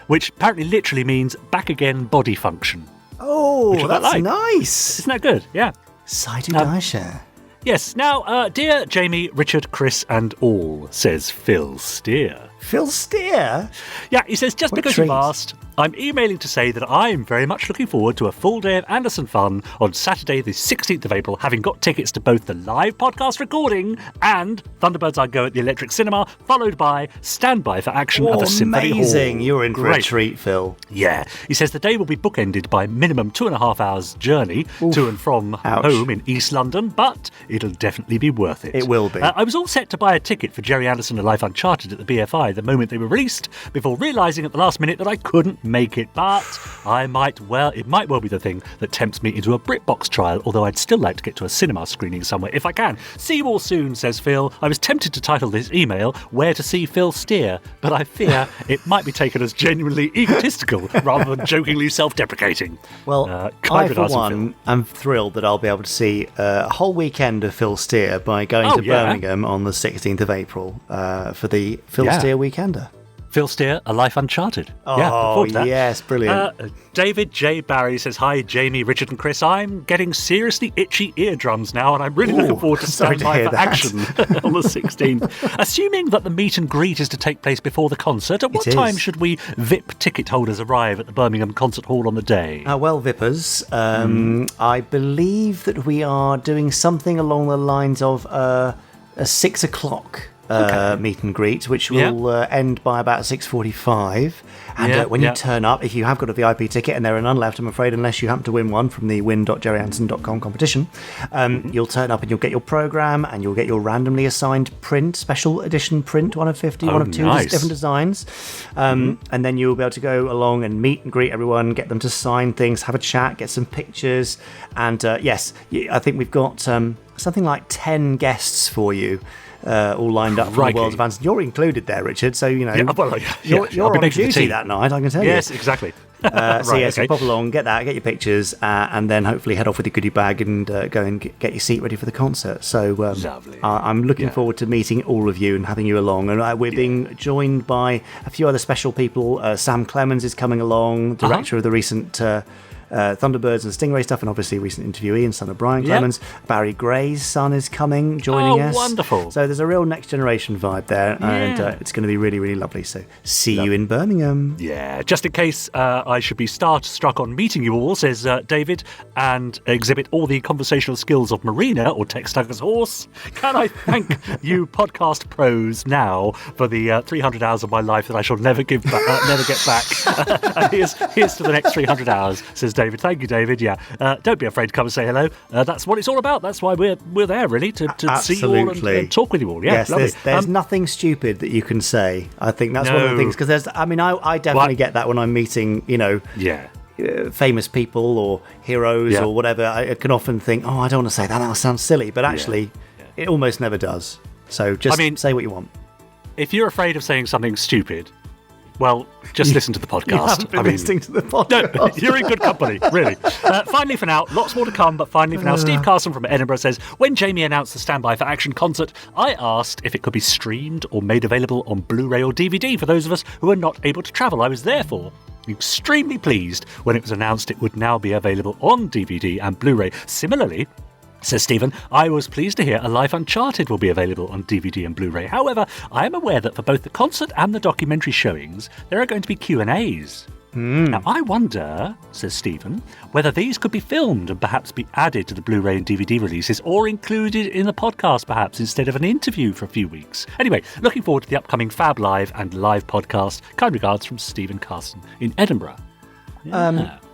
Which apparently literally means back again body function. Oh, that's nice. Isn't that good? Yeah. Saidu Daishe. Yes. Now, dear Jamie, Richard, Chris, and all, says Phil Steer. Phil Steer? Yeah, he says, just because you've asked, I'm emailing to say that I'm very much looking forward to a full day of Anderson fun on Saturday the 16th of April, having got tickets to both the live podcast recording and Thunderbirds I Go at the Electric Cinema, followed by Standby for Action at the Symphony Hall. Amazing. You're in for a treat, Phil. Yeah. He says the day will be bookended by minimum 2.5 hours journey to and from home in East London, but it'll definitely be worth it. It will be. I was all set to buy a ticket for Gerry Anderson A Life Uncharted at the BFI the moment they were released, before realising at the last minute that I couldn't make it, but it might well be the thing that tempts me into a BritBox trial, although I'd still like to get to a cinema screening somewhere if I can. See you all soon, says Phil. I was tempted to title this email Where to See Phil Steer, but I fear it might be taken as genuinely egotistical rather than jokingly self-deprecating. Well, I for one am thrilled that I'll be able to see a whole weekend of Phil Steer by going to Birmingham on the 16th of April for the Phil Steer Weekender. Phil Steer, A Life Uncharted. Oh, yes, brilliant. David J. Barry says, hi, Jamie, Richard and Chris. I'm getting seriously itchy eardrums now, and I'm really looking forward to Standby for Action on the 16th. Assuming that the meet and greet is to take place before the concert, at what time should we VIP ticket holders arrive at the Birmingham Concert Hall on the day? Well, Vippers, I believe that we are doing something along the lines of a 6 o'clock meet and greet, which will end by about 6:45. And when you turn up, if you have got a VIP ticket, and there are none left, I'm afraid, unless you happen to win one from the win.gerryanderson.com competition, you'll turn up and you'll get your programme, and you'll get your randomly assigned print, special edition print, one of 50, one of 2 different designs. And then you'll be able to go along and meet and greet everyone, get them to sign things, have a chat, get some pictures. And yes, I think we've got something like 10 guests for you. All lined up from the world of Anderson. You're included there, Richard, so you know you're on duty that night, I can tell you. Yes, exactly. So pop along, get your pictures, and then hopefully head off with your goodie bag and go and get your seat ready for the concert. So lovely. I'm looking forward to meeting all of you and having you along. And we're being joined by a few other special people. Sam Clemens is coming along, director of the recent Thunderbirds and Stingray stuff, and obviously recent interviewee and son of Brian Clemens. Barry Gray's son is joining us. Oh, wonderful. So there's a real next generation vibe there, and it's going to be really, really lovely. So see you in Birmingham. Yeah, just in case I should be starstruck on meeting you all, says David, and exhibit all the conversational skills of Marina or Textugger's horse, can I thank you podcast pros now for the 300 hours of my life that I shall never get back. And here's to the next 300 hours, says David. Thank you, David. Yeah, don't be afraid to come and say hello. That's what it's all about. That's why we're there, really, to see you all and talk with you all. Yeah, yes, lovely. There's nothing stupid that you can say. I think that's one of the things, because I definitely get that when I'm meeting, famous people or heroes or whatever. I can often think, I don't want to say that. That sounds silly, but actually, it almost never does. So just say what you want. If you're afraid of saying something stupid, well, just listen to the podcast. You haven't been listening to the podcast. No, you're in good company, really. Finally for now, lots more to come, but finally for now, Steve Carson from Edinburgh says, when Jamie announced the Standby for Action concert, I asked if it could be streamed or made available on Blu-ray or DVD for those of us who are not able to travel. I was therefore extremely pleased when it was announced it would now be available on DVD and Blu-ray. Similarly, says Stephen, I was pleased to hear Alive Uncharted will be available on DVD and Blu-ray. However, I am aware that for both the concert and the documentary showings, there are going to be Q&As. Now, I wonder, says Stephen, whether these could be filmed and perhaps be added to the Blu-ray and DVD releases or included in the podcast perhaps instead of an interview for a few weeks. Anyway, looking forward to the upcoming Fab Live and live podcast. Kind regards from Stephen Carson in Edinburgh.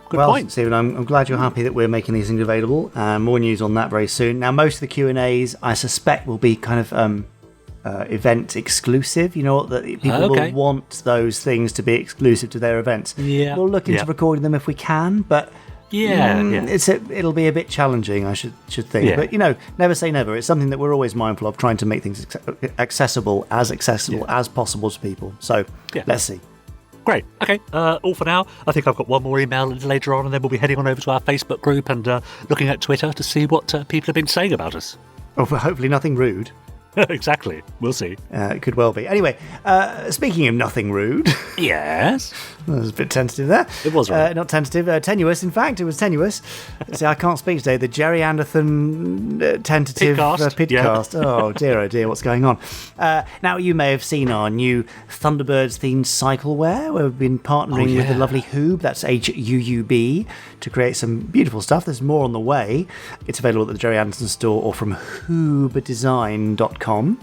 Good point. Stephen, I'm glad you're happy that we're making these things available. More news on that very soon. Now, most of the Q&As, I suspect, will be kind of event exclusive. You know, that people will want those things to be exclusive to their events. Yeah. We'll look into recording them if we can, but it'll be a bit challenging, I should think. Yeah. But, never say never. It's something that we're always mindful of, trying to make things accessible as possible to people. So let's see. Great. Okay. All for now. I think I've got one more email later on, and then we'll be heading on over to our Facebook group and looking at Twitter to see what people have been saying about us. Oh, hopefully nothing rude. Exactly. We'll see. It could well be. Anyway, speaking of nothing rude. Yes. That was a bit tentative there. It was right. Not tentative, tenuous. In fact, it was tenuous. See, I can't speak today. The Gerry Anderson tentative podcast. Yeah. Oh dear, what's going on? Now, you may have seen our new Thunderbirds themed cycleware. We've been partnering with the lovely Huub, that's Huub, to create some beautiful stuff. There's more on the way. It's available at the Gerry Anderson store or from hoobdesign.com.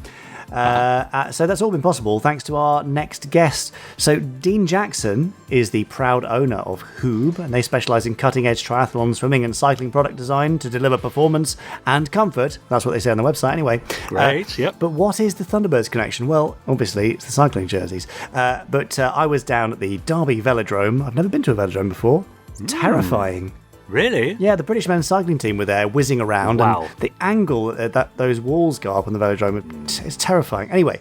So that's all been possible thanks to our next guest. So Dean Jackson is the proud owner of Huub, and they specialise in cutting-edge triathlon, swimming and cycling product design to deliver performance and comfort. That's what they say on the website anyway. Great, yep. But what is the Thunderbirds connection? Well, obviously it's the cycling jerseys. But I was down at the Derby Velodrome. I've never been to a velodrome before. It's terrifying. Really? Yeah, the British men's cycling team were there whizzing around. Wow. And the angle that those walls go up on the velodrome is terrifying. Anyway,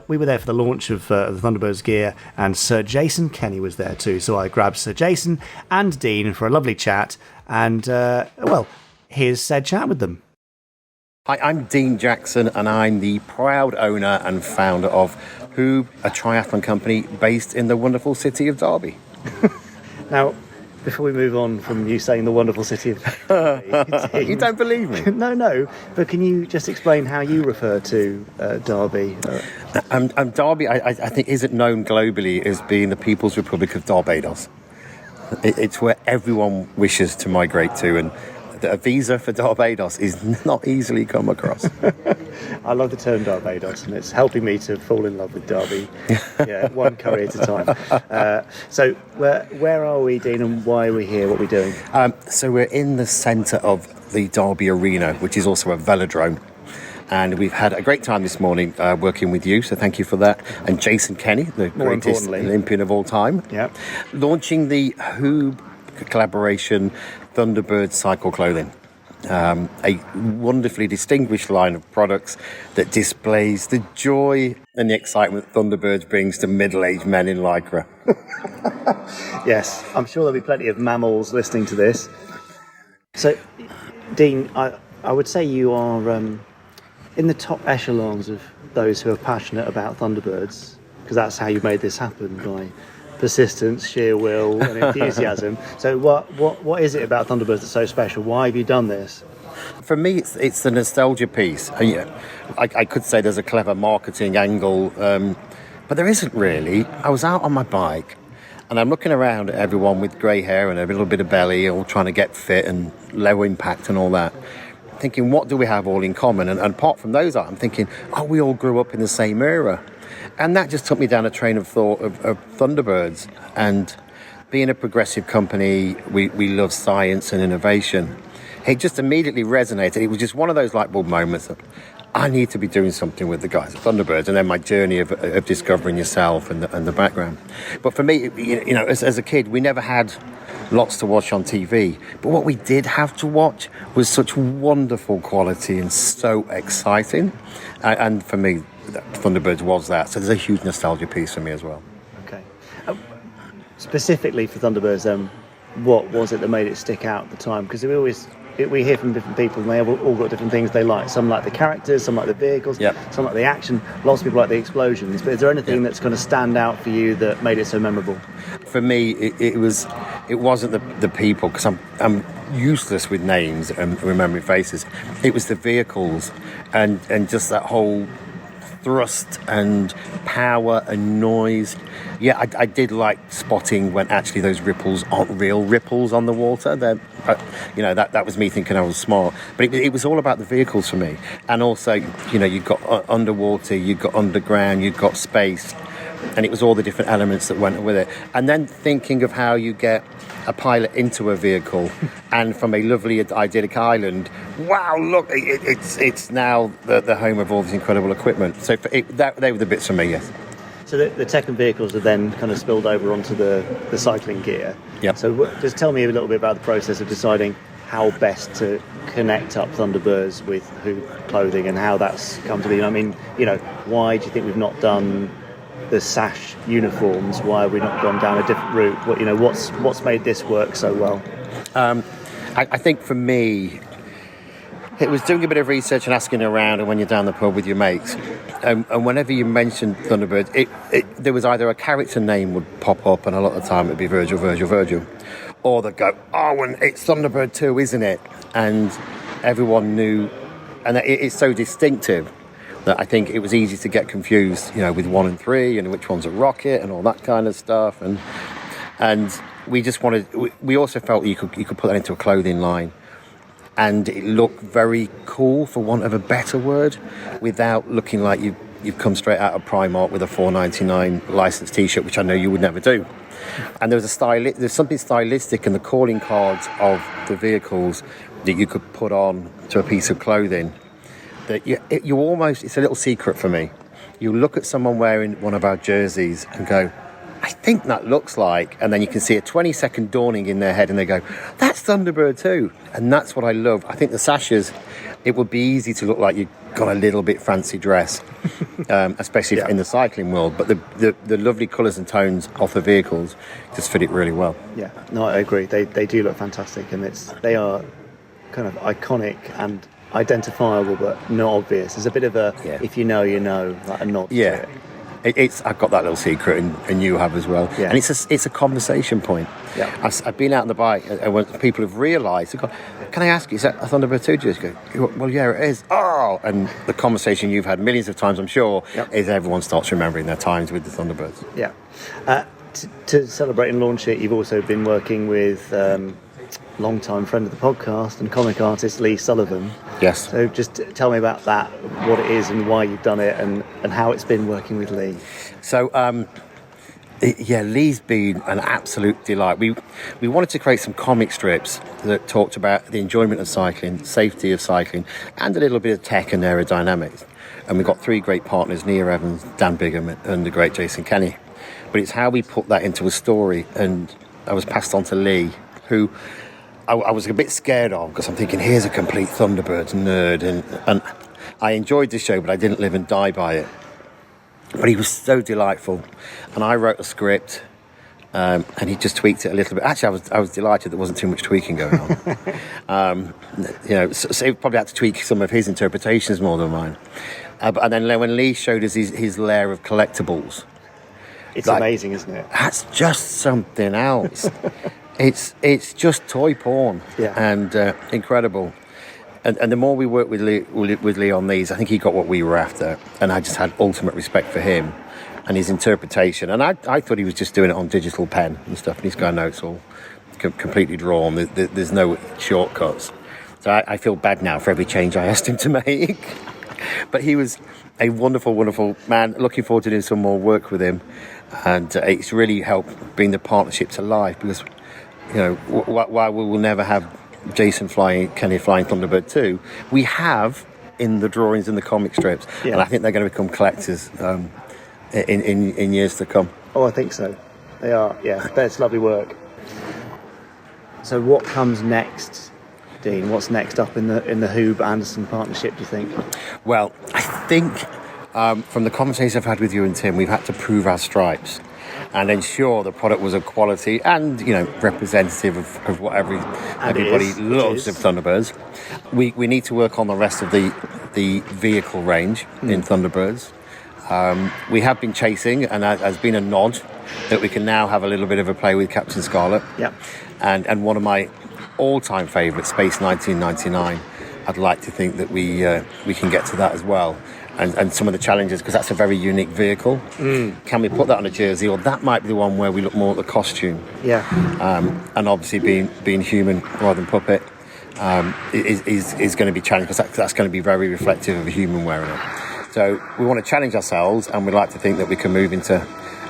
we were there for the launch of the Thunderbirds gear, and Sir Jason Kenny was there too. So I grabbed Sir Jason and Dean for a lovely chat. And, here's said chat with them. Hi, I'm Dean Jackson, and I'm the proud owner and founder of Huub, a triathlon company based in the wonderful city of Derby. Now, before we move on from you saying the wonderful city of Derby... You don't believe me? No. But can you just explain how you refer to Derby? Derby, I think, isn't known globally as being the People's Republic of Barbados. It's where everyone wishes to migrate to, and a visa for Barbados is not easily come across. I love the term Barbados, and it's helping me to fall in love with Derby. One curry at a time. So where are we, Dean, and why are we here? What are we doing? So we're in the centre of the Derby Arena, which is also a velodrome. And we've had a great time this morning working with you, so thank you for that. And Jason Kenny, the greatest Olympian of all time. Yeah. Launching the Huub collaboration Thunderbirds cycle clothing. A wonderfully distinguished line of products that displays the joy and the excitement Thunderbirds brings to middle-aged men in Lycra. Yes, I'm sure there'll be plenty of mammals listening to this. So, Dean, I would say you are in the top echelons of those who are passionate about Thunderbirds, because that's how you made this happen, by persistence, sheer will, and enthusiasm. So what is it about Thunderbirds that's so special? Why have you done this? For me, it's the nostalgia piece. I could say there's a clever marketing angle, but there isn't really. I was out on my bike, and I'm looking around at everyone with grey hair and a little bit of belly, all trying to get fit and low impact and all that, thinking, what do we have all in common? And apart from those, I'm thinking, we all grew up in the same era. And that just took me down a train of thought of Thunderbirds. And being a progressive company, we love science and innovation. It just immediately resonated. It was just one of those light bulb moments that I need to be doing something with the guys at Thunderbirds, and then my journey of discovering yourself and the background. But for me, as a kid, we never had lots to watch on TV. But what we did have to watch was such wonderful quality and so exciting. And for me, Thunderbirds was that. So there's a huge nostalgia piece for me as well. Okay. Specifically for Thunderbirds, what was it that made it stick out at the time? Because we hear from different people, and they have all got different things they like. Some like the characters, some like the vehicles, some like the action. Lots of people like the explosions. But is there anything that's going to stand out for you that made it so memorable? For me, it wasn't the people, because I'm useless with names and remembering faces. It was the vehicles and just that whole thrust and power and noise. Yeah, I did like spotting when actually those ripples aren't real ripples on the water. That was me thinking I was smart. But it was all about the vehicles for me. And also, you've got underwater, you've got underground, you've got space. And it was all the different elements that went with it. And then thinking of how you get a pilot into a vehicle and from a lovely idyllic island, wow, look, it's now the home of all this incredible equipment. So they were the bits for me, yes. So the tech and vehicles are then kind of spilled over onto the cycling gear. Yeah. So just tell me a little bit about the process of deciding how best to connect up Thunderbirds with Huub clothing and how that's come to be. I mean, why do you think we've not done the sash uniforms? Why have we not gone down a different route? What's made this work so well? I think for me, it was doing a bit of research and asking around, and when you're down the pub with your mates, and whenever you mentioned Thunderbirds, there was either a character name would pop up, and a lot of the time it'd be Virgil, or they'd go, and it's Thunderbird 2, isn't it? And everyone knew, and it's so distinctive that I think it was easy to get confused, with 1 and 3, and which one's a rocket and all that kind of stuff, and we just wanted. We also felt you could put that into a clothing line, and it looked very cool, for want of a better word, without looking like you've come straight out of Primark with a $4.99 licensed T-shirt, which I know you would never do. And there's something stylistic in the calling cards of the vehicles that you could put on to a piece of clothing. That you almost, it's a little secret for me. You look at someone wearing one of our jerseys and go, I think that looks like, and then you can see a 20-second dawning in their head and they go, that's Thunderbird too. And that's what I love. I think the sashes, it would be easy to look like you've got a little bit fancy dress, especially in the cycling world, but the lovely colours and tones of the vehicles just fit it really well. Yeah, no, I agree. They do look fantastic, and they are kind of iconic and identifiable but not obvious. There's a bit of a if you know, like a nod to it. I've got that little secret, and you have as well. Yeah. And it's a conversation point. Yeah. I've been out on the bike, and when people have realised, they've gone, can I ask you, is that a Thunderbird 2 jersey? Well, yeah, it is. Oh! And the conversation you've had millions of times, I'm sure, is everyone starts remembering their times with the Thunderbirds. Yeah. To celebrate and launch it, you've also been working with long-time friend of the podcast and comic artist Lee Sullivan. Yes. So just tell me about that, what it is and why you've done it, and how it's been working with Lee. So, Lee's been an absolute delight. We wanted to create some comic strips that talked about the enjoyment of cycling, safety of cycling, and a little bit of tech and aerodynamics. And we've got 3 great partners, Nia Evans, Dan Bigham, and the great Jason Kenny. But it's how we put that into a story, and I was passed on to Lee, who I was a bit scared of, because I'm thinking, here's a complete Thunderbirds nerd, and I enjoyed the show, but I didn't live and die by it. But he was so delightful, and I wrote a script, and he just tweaked it a little bit. Actually, I was delighted there wasn't too much tweaking going on. So he probably had to tweak some of his interpretations more than mine. And then when Lee showed us his layer of collectibles, It's amazing, isn't it? That's just something else. It's just toy porn, and incredible. And the more we work with Lee on these, I think he got what we were after, and I just had ultimate respect for him and his interpretation. And I thought he was just doing it on digital pen and stuff, and he's going, no, it's all completely drawn. There's no shortcuts. So I feel bad now for every change I asked him to make. But he was a wonderful, wonderful man. Looking forward to doing some more work with him. And it's really helped bring the partnership to life, because, you know, while we will never have Jason Kenny flying Thunderbird 2, we have in the drawings in the comic strips. Yeah. And I think they're going to become collectors in years to come. Oh, I think so. They are, yeah. That's lovely work. So what comes next, Dean? What's next up in the Huub Anderson partnership, do you think? Well, I think from the conversations I've had with you and Tim, we've had to prove our stripes and ensure the product was of quality and, you know, representative of what everybody loves of Thunderbirds. We need to work on the rest of the vehicle range in Thunderbirds. We have been chasing, and has been a nod that we can now have a little bit of a play with Captain Scarlet. Yeah. And one of my all-time favourites, Space 1999, I'd like to think that we can get to that as well. And some of the challenges, because that's a very unique vehicle. Can we put that on a jersey, or that might be the one where we look more at the costume? Yeah. And obviously being human rather than puppet is going to be challenging, because that's going to be very reflective of a human wearing it. So we want to challenge ourselves, and we'd like to think that we can move into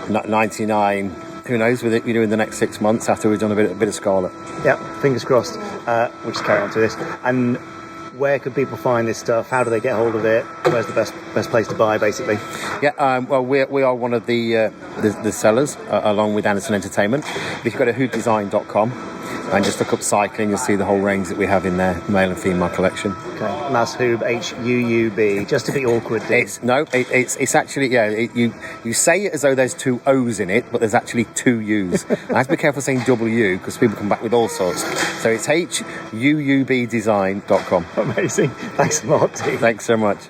99. Who knows with it? We do in the next 6 months after we've done a bit of Scarlet. Yeah, fingers crossed. We'll just carry on to this. And where can people find this stuff? How do they get hold of it? Where's the best place to buy, basically? Yeah, well, we are one of the sellers, along with Anderson Entertainment. If you go to hoopdesign.com and just look up cycling, you'll see the whole range that we have in there, male and female collection. Okay, and that's Huub, Huub, just to be awkward. It's actually, you say it as though there's 2 O's in it, but there's actually 2 U's. I have to be careful saying W, because people come back with all sorts. So it's huubdesign.com. Amazing. Thanks a lot, Dean. Thanks so much.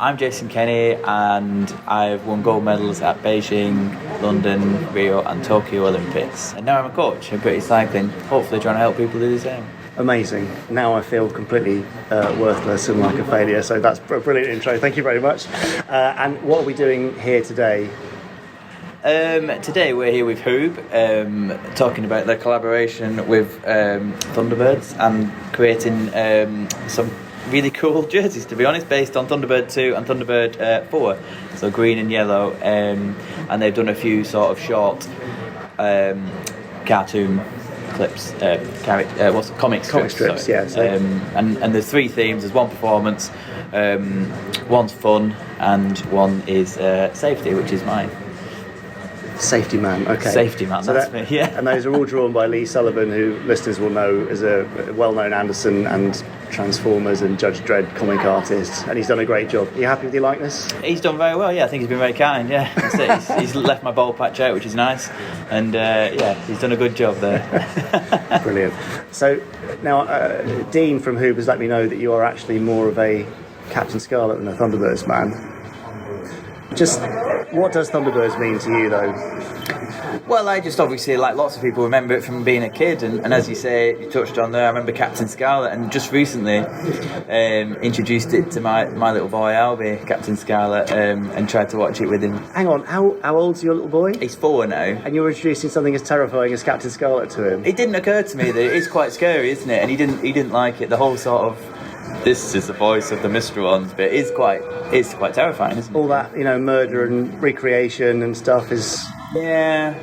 I'm Jason Kenny, and I've won gold medals at Beijing, London, Rio and Tokyo Olympics. And now I'm a coach of British cycling, hopefully trying to help people do the same. Amazing. Now I feel completely worthless and like a failure, so that's a brilliant intro. Thank you very much. And what are we doing here today? Today we're here with Huub, talking about their collaboration with Thunderbirds and creating some really cool jerseys, to be honest, based on Thunderbird 2 and Thunderbird 4, so green and yellow, and they've done a few sort of short cartoon clips, comic strips, yeah. And there's 3 themes. There's one performance, one's fun, and one is safety, which is mine. Safety Man, okay. Safety Man, so that's me, yeah. And those are all drawn by Lee Sullivan, who listeners will know as a well-known Anderson and Transformers and Judge Dredd comic artist, and he's done a great job. Are you happy with your likeness? He's done very well, yeah. I think he's been very kind, yeah. That's it. He's left my ball patch out, which is nice, and he's done a good job there. Brilliant. So now, Dean from Huub has let me know that you are actually more of a Captain Scarlet than a Thunderbirds man. Just what does Thunderbirds mean to you, though? Well, I just obviously, like lots of people, remember it from being a kid, and as you say, you touched on there, I remember Captain Scarlet, and just recently introduced it to my little boy Albie, Captain Scarlet, and tried to watch it with him. Hang on, how old's your little boy? He's 4 now. And you're introducing something as terrifying as Captain Scarlet to him? It didn't occur to me that it is quite scary, isn't it? And he didn't like it. The whole sort of, this is the voice of the mystery ones, but it's quite terrifying, isn't it? All that, murder and recreation and stuff is... Yeah.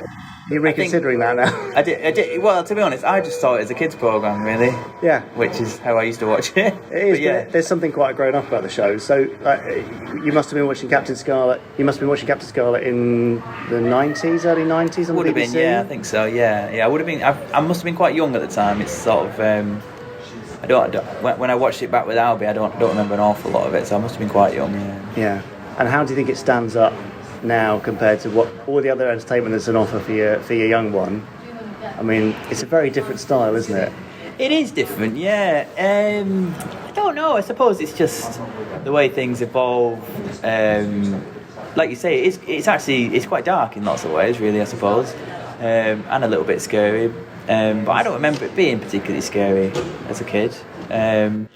You're reconsidering that now? I did. Well, to be honest, I just saw it as a kids' programme, really. Yeah. Which is how I used to watch it. It is, but there's something quite grown up about the show. So, you must have been watching Captain Scarlet. You must have been watching Captain Scarlet in the 90s, early 90s on would the BBC? Would have been, yeah, I think so, yeah. I would have been... I must have been quite young at the time. It's sort of... I don't. When I watched it back with Albie, I don't remember an awful lot of it, so I must have been quite young, yeah. Yeah. And how do you think it stands up now compared to what all the other entertainment that's on offer for your young one? I mean, it's a very different style, isn't it? It is different, yeah. I don't know. I suppose it's just the way things evolve. like you say, it's quite dark in lots of ways, really, I suppose, and a little bit scary. But I don't remember it being particularly scary as a kid. And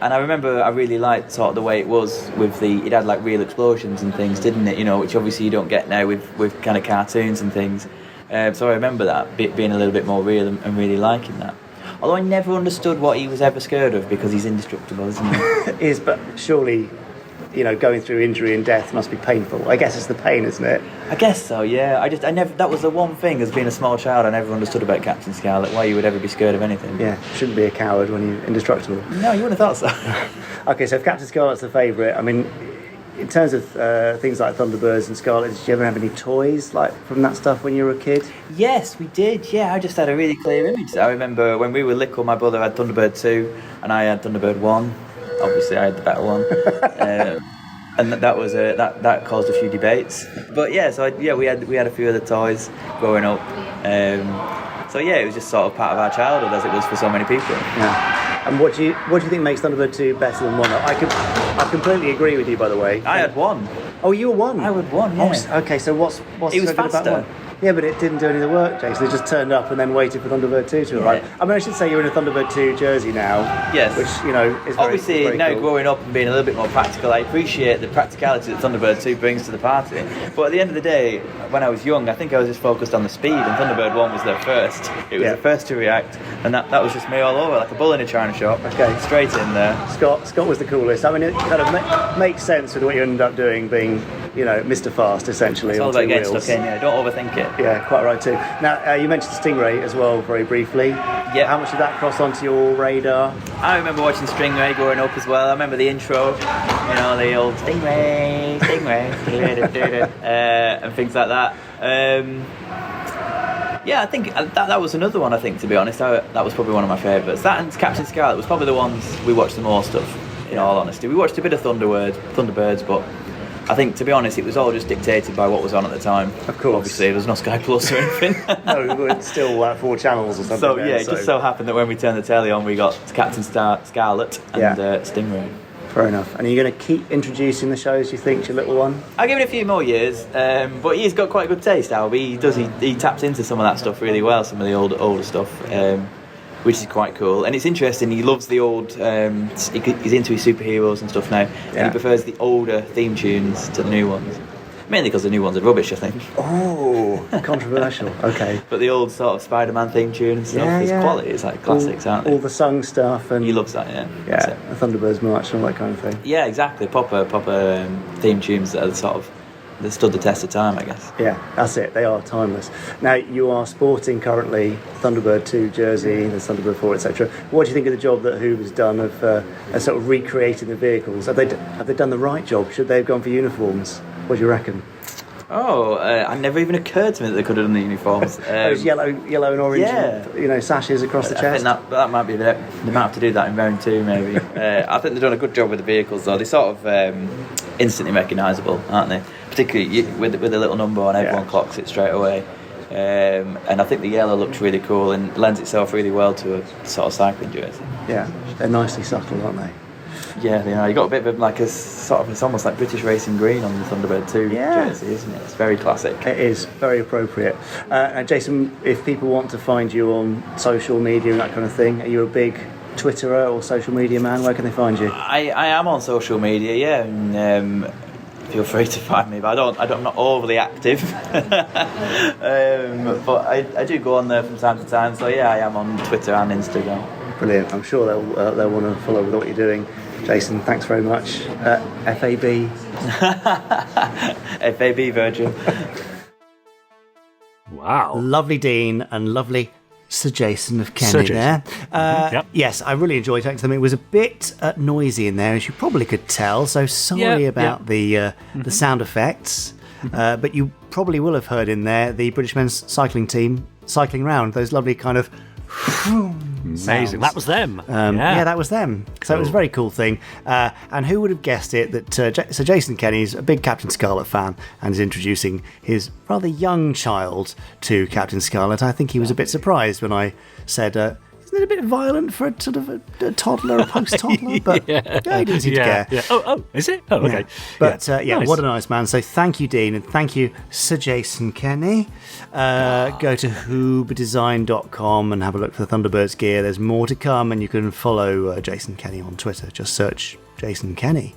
I remember I really liked sort of the way it was with it had like real explosions and things, didn't it? You know, which obviously you don't get now with kind of cartoons and things. So I remember that being a little bit more real and really liking that. Although I never understood what he was ever scared of, because he's indestructible, isn't he? It is, but surely, you know, going through injury and death must be painful. I guess it's the pain, isn't it? I guess so, yeah. I never. That was the one thing, as being a small child, I never understood about Captain Scarlet, why you would ever be scared of anything. Yeah, shouldn't be a coward when you're indestructible. No, you wouldn't have thought so. Okay, so if Captain Scarlet's the favourite, I mean, in terms of things like Thunderbirds and Scarlet, did you ever have any toys like from that stuff when you were a kid? Yes, we did. Yeah, I just had a really clear image. I remember when we were little, my brother had Thunderbird 2 and I had Thunderbird 1. Obviously, I had the better one. And that was that caused a few debates. But yeah, so we had a few other toys growing up. So yeah, it was just sort of part of our childhood, as it was for so many people. Yeah. And what do you think makes Thunderbird 2 better than 1? I completely agree with you, by the way. I had 1. Oh, you were 1? I had 1, yeah. Oh, okay, so what's it was so good about faster. 1? Yeah, but it didn't do any of the work, Jason. They just turned up and then waited for Thunderbird 2 to arrive. I mean, I should say you're in a Thunderbird 2 jersey now. Yes. Which, you know, is very, obviously, very now cool. growing up and being a little bit more practical, I appreciate the practicality that Thunderbird 2 brings to the party. But at the end of the day, when I was young, I think I was just focused on the speed, and Thunderbird 1 was their first. It was the first to react, and that was just me all over, like a bull in a china shop. Okay. Straight in there. Scott was the coolest. I mean, it kind of makes sense with what you ended up doing, being, you know, Mr. Fast, essentially. It's all on about two getting wheels. stuck in, yeah. Don't overthink it. Yeah, quite right too. Now, you mentioned Stingray as well, very briefly. Yeah. How much did that cross onto your radar? I remember watching Stingray growing up as well. I remember the intro, you know, the old Stingray, and things like that. Yeah, I think that was another one, I think, to be honest. That was probably one of my favourites. That and Captain Scarlet was probably the ones we watched the most of, in all honesty. We watched a bit of Thunderbirds, but I think, to be honest, it was all just dictated by what was on at the plus. Of course. Obviously, there was no Sky Plus or anything. No, it's still 4 channels or something. So, yeah, it just so happened that when we turned the telly on, we got Captain Scarlet and Stingray. Fair enough. And are you going to keep introducing the shows, you think, to your little one? I'll give it a few more years, but he's got quite good taste, Albie. He taps into some of that stuff really well, some of the older stuff, which is quite cool. And it's interesting, he loves the old, he's into his superheroes and stuff now, and he prefers the older theme tunes to the new ones. Mainly because the new ones are rubbish, I think. Oh, controversial. Okay. But the old sort of Spider-Man theme tune and stuff is quality. It's like classics, aren't they? All the sung stuff. And he loves that, yeah. Yeah, the Thunderbirds march and all that kind of thing. Yeah, exactly. Proper theme tunes that are sort of, that stood the test of time, I guess. Yeah, that's it. They are timeless. Now, you are sporting currently Thunderbird 2 jersey, there's Thunderbird 4, etc. What do you think of the job that Huub has done of sort of recreating the vehicles? Have they done the right job? Should they have gone for uniforms? What do you reckon? Oh, it never even occurred to me that they could have done the uniforms. Those yellow and orange, and, sashes across the chest. I think that might be they might have to do that in round 2, maybe. I think they've done a good job with the vehicles, though. They're sort of instantly recognisable, aren't they? Particularly with the little number on, everyone clocks it straight away. And I think the yellow looks really cool and lends itself really well to a sort of cycling jersey. Yeah, they're nicely subtle, aren't they? Yeah, they are. You got a bit of like a sort of, it's almost like British Racing Green on the Thunderbird 2 jersey, isn't it? It's very classic. It is very appropriate. And Jason, if people want to find you on social media and that kind of thing, are you a big Twitterer or social media man? Where can they find you? I am on social media, yeah. And, feel free to find me, but I'm not overly active. But I do go on there from time to time. So yeah, I am on Twitter and Instagram. Brilliant. I'm sure they'll want to follow with what you're doing. Jason, thanks very much. FAB. FAB Virgin. Wow. Lovely Dean and lovely Sir Jason of Kenny there. Yes, I really enjoyed talking to them. It was a bit noisy in there, as you probably could tell, so sorry about the sound effects. But you probably will have heard in there the British men's cycling team cycling round, those lovely kind of amazing sounds. That was them. Yeah, that was them. So it was a very cool thing. And who would have guessed it that Sir Jason Kenny's a big Captain Scarlet fan and is introducing his rather young child to Captain Scarlet. I think he was a bit surprised when I said, Isn't it a bit violent for a sort of a toddler, a post-toddler? But he didn't seem to care. Yeah. Oh, is it? Oh, okay. But Nice. what a nice man. So thank you, Dean, and thank you, Sir Jason Kenny. Go to hoobdesign.com and have a look for the Thunderbirds gear. There's more to come, and you can follow Jason Kenny on Twitter. Just search Jason Kenny.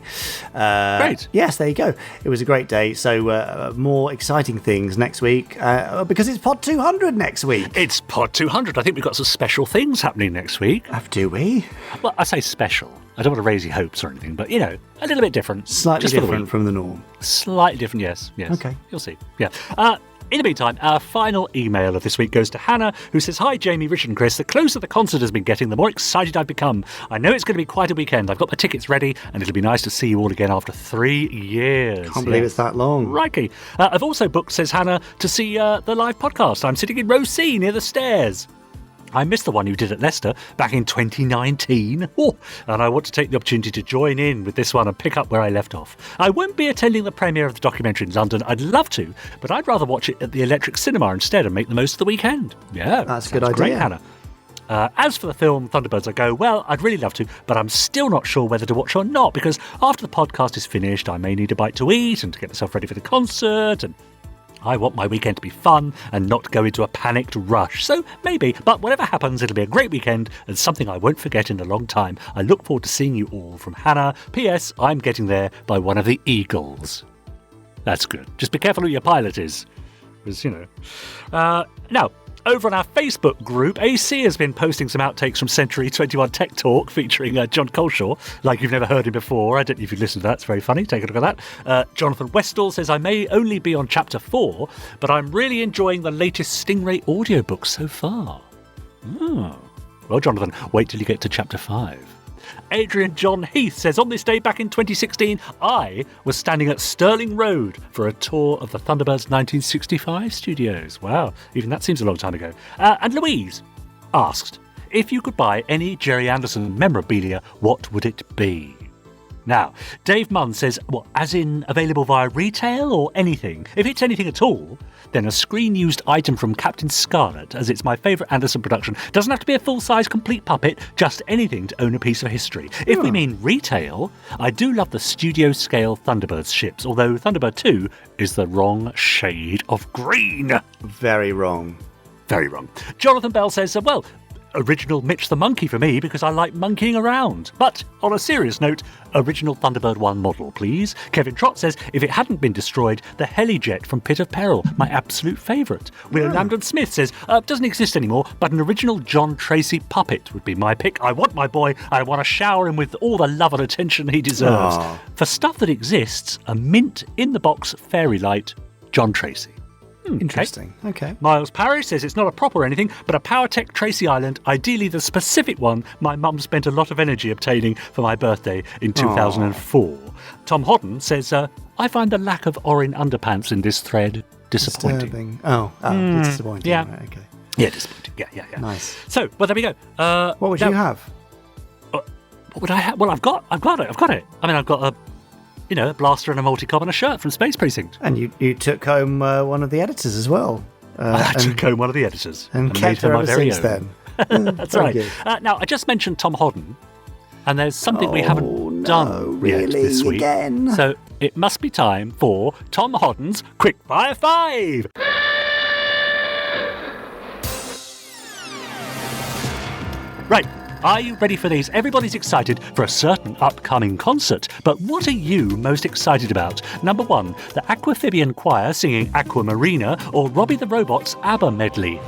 Great. Yes, there you go. It was a great day. So more exciting things next week because it's Pod 200 next week. It's Pod 200. I think we've got some special things happening next week. Do we? Well, I say special. I don't want to raise your hopes or anything, but, a little bit different. Slightly just different from the norm. Slightly different, yes. Okay. You'll see. Yeah. In the meantime, our final email of this week goes to Hannah, who says, "Hi, Jamie, Richard and Chris. The closer the concert has been getting, the more excited I've become. I know it's going to be quite a weekend. I've got my tickets ready, and it'll be nice to see you all again after 3 years." Can't believe it's that long. Crikey. I've also booked, says Hannah, to see the live podcast. I'm sitting in row C near the stairs. I missed the one you did at Leicester back in 2019, and I want to take the opportunity to join in with this one and pick up where I left off. I won't be attending the premiere of the documentary in London. I'd love to, but I'd rather watch it at the Electric Cinema instead and make the most of the weekend. Yeah, that's a good idea. Great, Hannah. As for the film Thunderbirds, I go, well, I'd really love to, but I'm still not sure whether to watch or not, because after the podcast is finished, I may need a bite to eat and to get myself ready for the concert, and I want my weekend to be fun and not go into a panicked rush. So maybe, but whatever happens, it'll be a great weekend and something I won't forget in a long time. I look forward to seeing you all. From Hannah. P.S. I'm getting there by one of the Eagles. That's good. Just be careful who your pilot is. Because, Now, over on our Facebook group, AC has been posting some outtakes from Century 21 Tech Talk featuring John Colshaw, like you've never heard him before. I don't know if you've listened to that. It's very funny. Take a look at that. Jonathan Westall says, I may only be on Chapter 4, but I'm really enjoying the latest Stingray audiobook so far. Oh. Well, Jonathan, wait till you get to Chapter 5. Adrian John Heath says, on this day back in 2016, I was standing at Stirling Road for a tour of the Thunderbirds 1965 studios. Wow, even that seems a long time ago. And Louise asked, if you could buy any Gerry Anderson memorabilia, what would it be? Now, Dave Munn says, well, as in available via retail or anything? If it's anything at all, then a screen-used item from Captain Scarlet, as it's my favourite Anderson production. Doesn't have to be a full-size complete puppet, just anything to own a piece of history. If we mean retail, I do love the studio-scale Thunderbirds ships, although Thunderbird 2 is the wrong shade of green. Very wrong. Very wrong. Jonathan Bell says, well, original Mitch the Monkey for me because I like monkeying around. But on a serious note, original Thunderbird 1 model, please. Kevin Trott says, if it hadn't been destroyed, the Helijet from Pit of Peril, my absolute favourite. Will Lambden Smith says, doesn't exist anymore, but an original John Tracy puppet would be my pick. I want my boy, I want to shower him with all the love and attention he deserves. Aww. For stuff that exists, a mint in the box fairy light, John Tracy. Interesting. Okay. Miles Parrish says it's not a prop or anything, but a PowerTech Tracy Island, ideally the specific one my mum spent a lot of energy obtaining for my birthday in 2004. Tom Hodden says, I find the lack of Orin underpants in this thread disappointing. Disturbing. It's disappointing. Yeah. Right, okay. Yeah, disappointing. Yeah. Nice. So, well, there we go. What would you have? What would I have? Well, I've got it. I mean, I've got a blaster and a multi-cob and a shirt from Space Precinct. And you took home one of the editors as well. I took home one of the editors. And kept her ever since then. That's right. Now, I just mentioned Tom Hodden, and there's something we haven't done yet this week. Again? So it must be time for Tom Hodden's Quick Fire 5. Right. Are you ready for these? Everybody's excited for a certain upcoming concert, but what are you most excited about? Number 1, the Aquamphibian Choir singing Aquamarina, or Robbie the Robot's ABBA medley?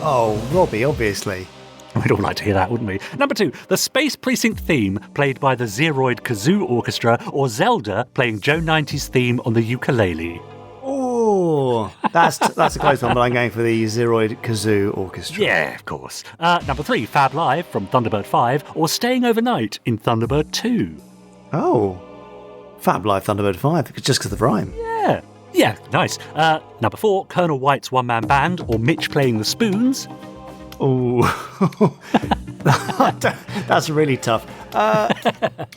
Oh, Robbie, obviously. We'd all like to hear that, wouldn't we? Number 2, the Space Precinct theme played by the Zeroid Kazoo Orchestra, or Zelda playing Joe 90's theme on the ukulele. Oh, that's a close one, but I'm going for the Zeroid Kazoo Orchestra. Yeah, of course. Number 3, Fab Live from Thunderbird 5, or Staying Overnight in Thunderbird 2. Oh, Fab Live Thunderbird 5, just because of the rhyme. Yeah, nice. Number 4, Colonel White's one-man band, or Mitch playing the spoons. Oh, that's really tough.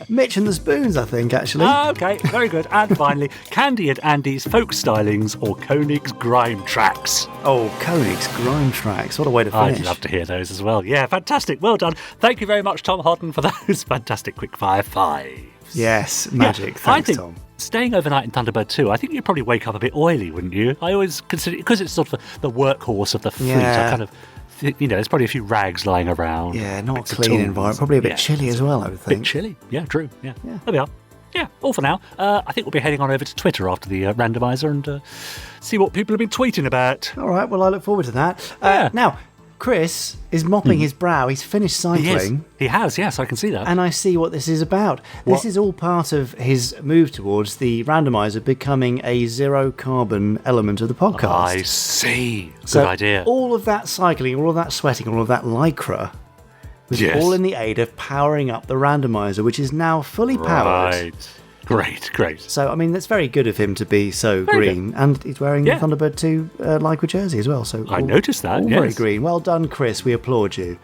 Mitch and the Spoons, I think, actually. Okay, very good. And finally, Candy and Andy's Folk Stylings or Koenig's Grime Tracks. Oh, Koenig's Grime Tracks. What a way to finish. I'd love to hear those as well. Yeah, fantastic. Well done. Thank you very much, Tom Hodden, for those fantastic quickfire fives. Yes, magic. Yeah, Thanks, Tom. Staying overnight in Thunderbird 2, I think you'd probably wake up a bit oily, wouldn't you? I always consider, because it's sort of the workhorse of the fleet, I kind of, there's probably a few rags lying around. Yeah, not a clean environment. Probably a bit chilly as well, I would think. A bit chilly. Yeah, true. Yeah. There we are. Yeah, all for now. I think we'll be heading on over to Twitter after the randomizer and see what people have been tweeting about. All right, well, I look forward to that. Now, Chris is mopping his brow. He's finished cycling. He has, yes, I can see that. And I see what this is about. This is all part of his move towards the randomizer becoming a zero-carbon element of the podcast. I see. Good idea. All of that cycling, all of that sweating, all of that lycra was all in the aid of powering up the randomizer, which is now fully powered. Right. Great. So, I mean, that's very good of him to be so green. And he's wearing the Thunderbird 2 lycra jersey as well. So I noticed that, all very green. Well done, Chris. We applaud you.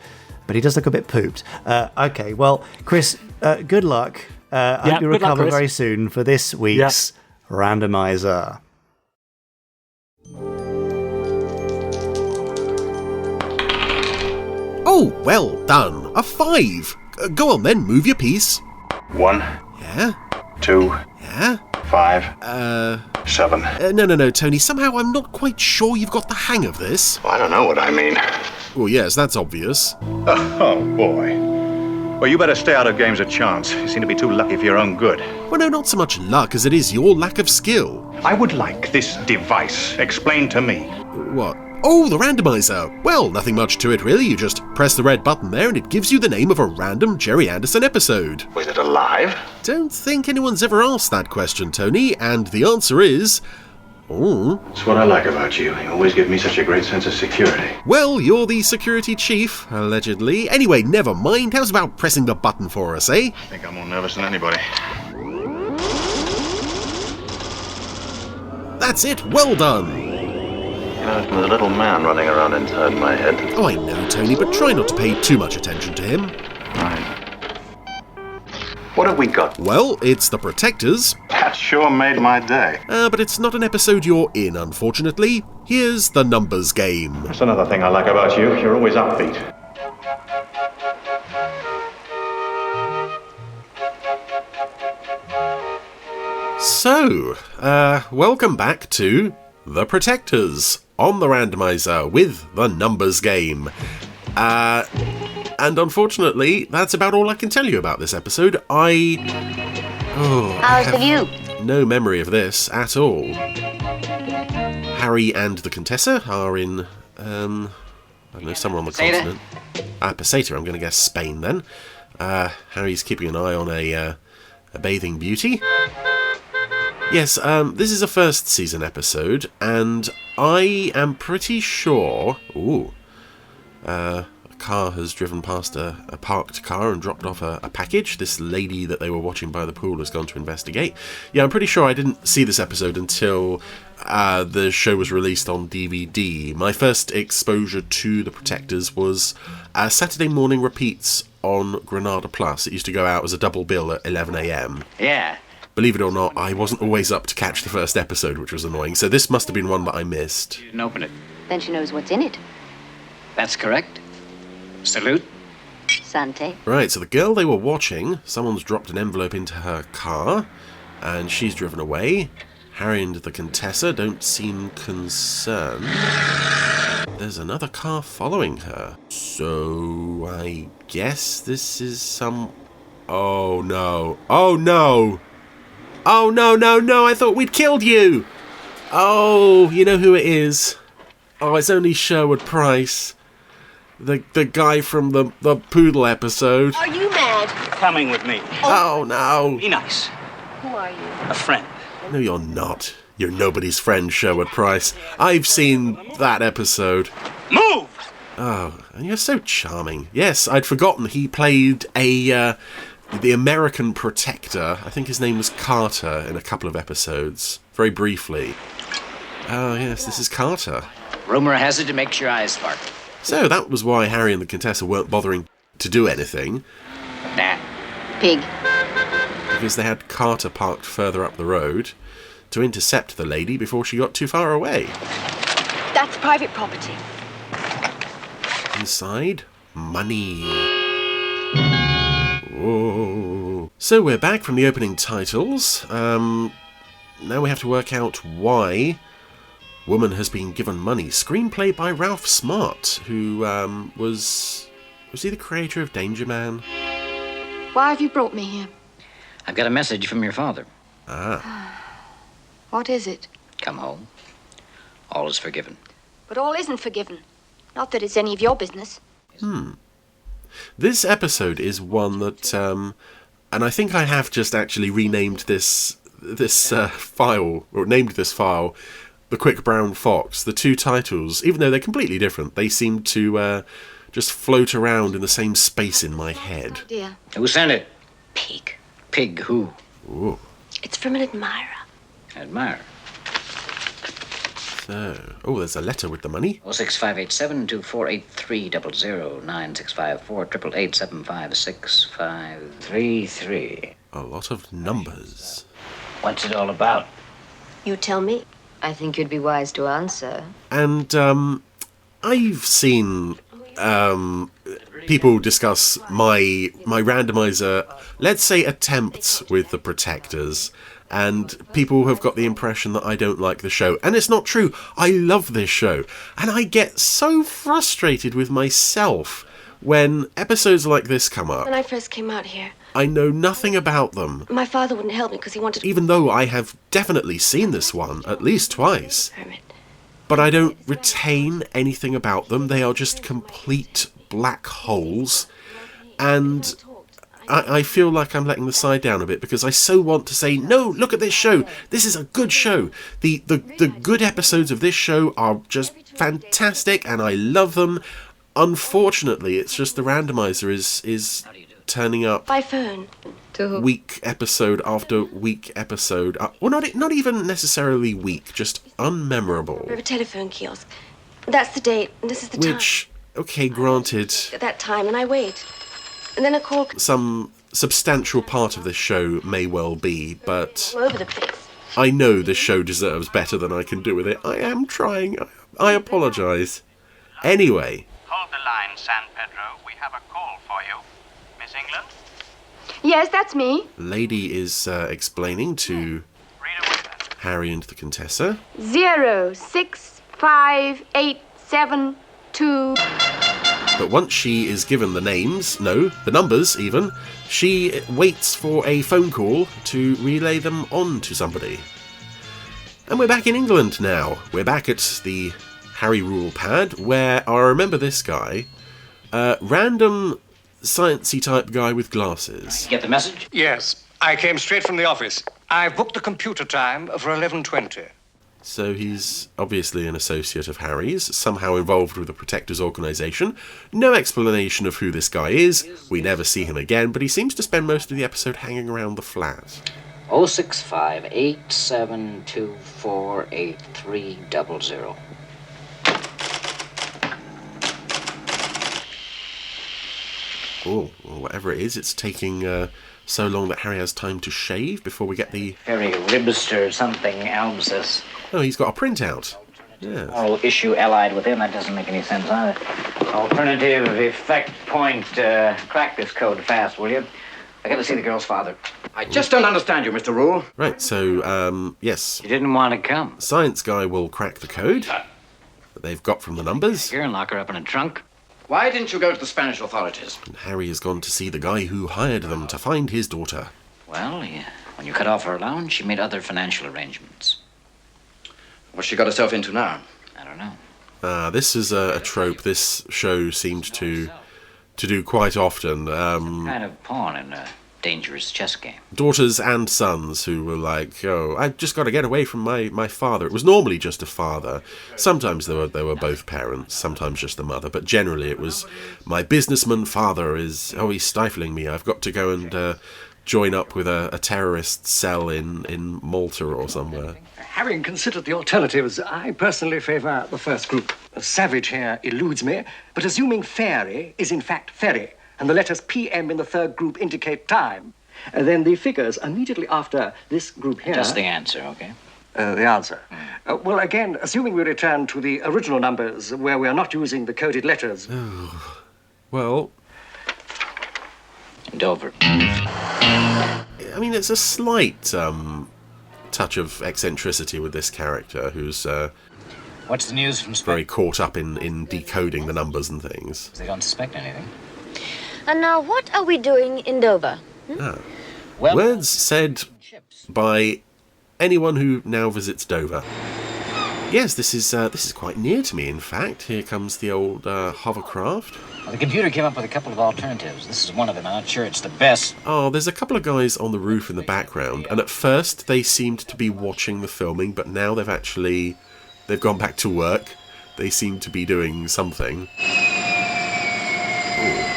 But he does look a bit pooped. Okay, well, Chris, good luck. I hope you recover very soon for this week's randomizer. Oh, well done. A 5. Go on then, move your piece. 1. Yeah? 2. Yeah? 5. 7. No, Tony. Somehow I'm not quite sure you've got the hang of this. Well, I don't know what I mean. Well, yes, that's obvious. Oh, boy. Well, you better stay out of games of chance. You seem to be too lucky for your own good. Well, no, not so much luck as it is your lack of skill. I would like this device explained to me. What? Oh, the randomizer. Well, nothing much to it, really. You just press the red button there and it gives you the name of a random Gerry Anderson episode. Was it alive? Don't think anyone's ever asked that question, Tony, and the answer is... Oh. That's what I like about you. You always give me such a great sense of security. Well, you're the security chief, allegedly. Anyway, never mind. How's about pressing the button for us, eh? I think I'm more nervous than anybody. That's it. Well done. You know, there's a little man running around inside my head. Oh, I know, Tony, but try not to pay too much attention to him. Right. What have we got? Well, it's The Protectors. That sure made my day. But it's not an episode you're in, unfortunately. Here's The Numbers Game. That's another thing I like about you. You're always upbeat. So, welcome back to The Protectors on the randomizer with The Numbers Game. And unfortunately, that's about all I can tell you about this episode. How's the view? No memory of this at all. Harry and the Contessa are in, I don't know, somewhere on the continent. Peseta, I'm going to guess Spain then. Harry's keeping an eye on a bathing beauty. Yes, this is a first season episode, and I am pretty sure... Ooh. A car has driven past a parked car and dropped off a package. This lady that they were watching by the pool has gone to investigate. Yeah, I'm pretty sure I didn't see this episode until the show was released on DVD. My first exposure to The Protectors was Saturday morning repeats on Granada Plus. It used to go out as a double bill at 11 a.m. Yeah. Believe it or not, I wasn't always up to catch the first episode, which was annoying, so this must have been one that I missed. You didn't open it. Then she knows what's in it. That's correct. Salute. Sante. Right, so the girl they were watching, someone's dropped an envelope into her car, and she's driven away. Harry and the Contessa don't seem concerned. There's another car following her. So, I guess this is some... Oh, no. Oh, no! Oh, no, I thought we'd killed you! Oh, you know who it is. Oh, it's only Sherwood Price. The guy from the Poodle episode. Are you mad? Coming with me. Oh, no. Be nice. Who are you? A friend. No, you're not. You're nobody's friend, Sherwood Price. I've seen that episode. Move! Oh, and you're so charming. Yes, I'd forgotten he played the American Protector. I think his name was Carter in a couple of episodes. Very briefly. Oh, yes, this is Carter. Rumor has it makes your eyes sparkle. So that was why Harry and the Contessa weren't bothering to do anything. Nah. Pig. Because they had Carter parked further up the road to intercept the lady before she got too far away. That's private property. Inside, money. Whoa. So we're back from the opening titles. Now we have to work out why woman has been given money. Screenplay by Ralph Smart, who was he the creator of Danger Man? Why have you brought me here? I've got a message from your father. Ah. What is it? Come home. All is forgiven. But all isn't forgiven. Not that it's any of your business. This episode is one that, and I think I have just actually renamed this file, or named this file, The Quick Brown Fox. The two titles, even though they're completely different, they seem to just float around in the same space in my head. Oh dear. Who sent it? Pig. Pig who? Ooh. It's from an admirer. Admire. So, there's a letter with the money. 06587248300 965488756533. A lot of numbers. What's it all about? You tell me. I think you'd be wise to answer. And I've seen people discuss my randomizer, let's say, attempts with the Protectors, and people have got the impression that I don't like the show. And it's not true. I love this show. And I get so frustrated with myself when episodes like this come up. When I first came out here, I know nothing about them. my father wouldn't help me because he wanted to... Even though I have definitely seen this one at least twice. But I don't retain anything about them. They are just complete black holes. And I feel like I'm letting the side down a bit because I so want to say, no, look at this show. This is a good show. The good episodes of this show are just fantastic and I love them. Unfortunately, it's just the randomizer is turning up by phone. Week episode after week episode. Well, not even necessarily weak, just unmemorable. We have a telephone kiosk. That's the date, and this is the time. Which, okay, granted. At that time, and I wait. And then a call... Some substantial part of this show may well be, but... all over the place. I know this show deserves better than I can do with it. I am trying. I apologise. Anyway. Hold the line, San Pedro. We have a call for you. Miss England? Yes, that's me. Lady is explaining to Harry and the Contessa. 065872. But once she is given the names, the numbers even, she waits for a phone call to relay them on to somebody. And we're back in England now. We're back at the Harry Rule pad, where I remember this guy, random sciencey type guy with glasses. Get the message? Yes, I came straight from the office. I've booked the computer time for 11:20. So he's obviously an associate of Harry's, somehow involved with the Protectors organisation. No explanation of who this guy is. We never see him again, but he seems to spend most of the episode hanging around the flat. 06587248300. Oh, well, whatever it is, it's taking so long that Harry has time to shave before we get the... Harry Ribster something Almsus. Oh, he's got a printout. Yeah. Oral issue allied with him, that doesn't make any sense either. Alternative effect point, crack this code fast, will you? I gotta see the girl's father. I just don't understand you, Mr. Rule. Right, so, yes. You didn't want to come. Science guy will crack the code that they've got from the numbers. Here and lock her up in a trunk. Why didn't you go to the Spanish authorities? And Harry has gone to see the guy who hired them to find his daughter. Well, when you cut off her allowance, she made other financial arrangements. What's she got herself into now? I don't know. This is a trope this show seemed to do quite often. Kind of pawn in a dangerous chess game. Daughters and sons who were like, oh, I've just got to get away from my father. It was normally just a father. Sometimes there were both parents, sometimes just the mother, but generally it was, my businessman father is, he's stifling me. I've got to go and join up with a terrorist cell in Malta or somewhere. Having considered the alternatives, I personally favour the first group. The savage here eludes me, but assuming fairy is in fact ferry, and the letters PM in the third group indicate time. And then the figures immediately after this group here... Just the answer, okay? The answer. Well, again, assuming we return to the original numbers where we are not using the coded letters... Well... Dover. I mean, it's a slight touch of eccentricity with this character who's... What's the news from very caught up in decoding the numbers and things. They don't suspect anything. And now, what are we doing in Dover? Well, words said by anyone who now visits Dover. Yes, this is quite near to me, in fact. Here comes the old hovercraft. Well, the computer came up with a couple of alternatives. This is one of them. I'm not sure it's the best. Oh, there's a couple of guys on the roof in the background, and at first they seemed to be watching the filming, but now they've gone back to work. They seem to be doing something. Ooh.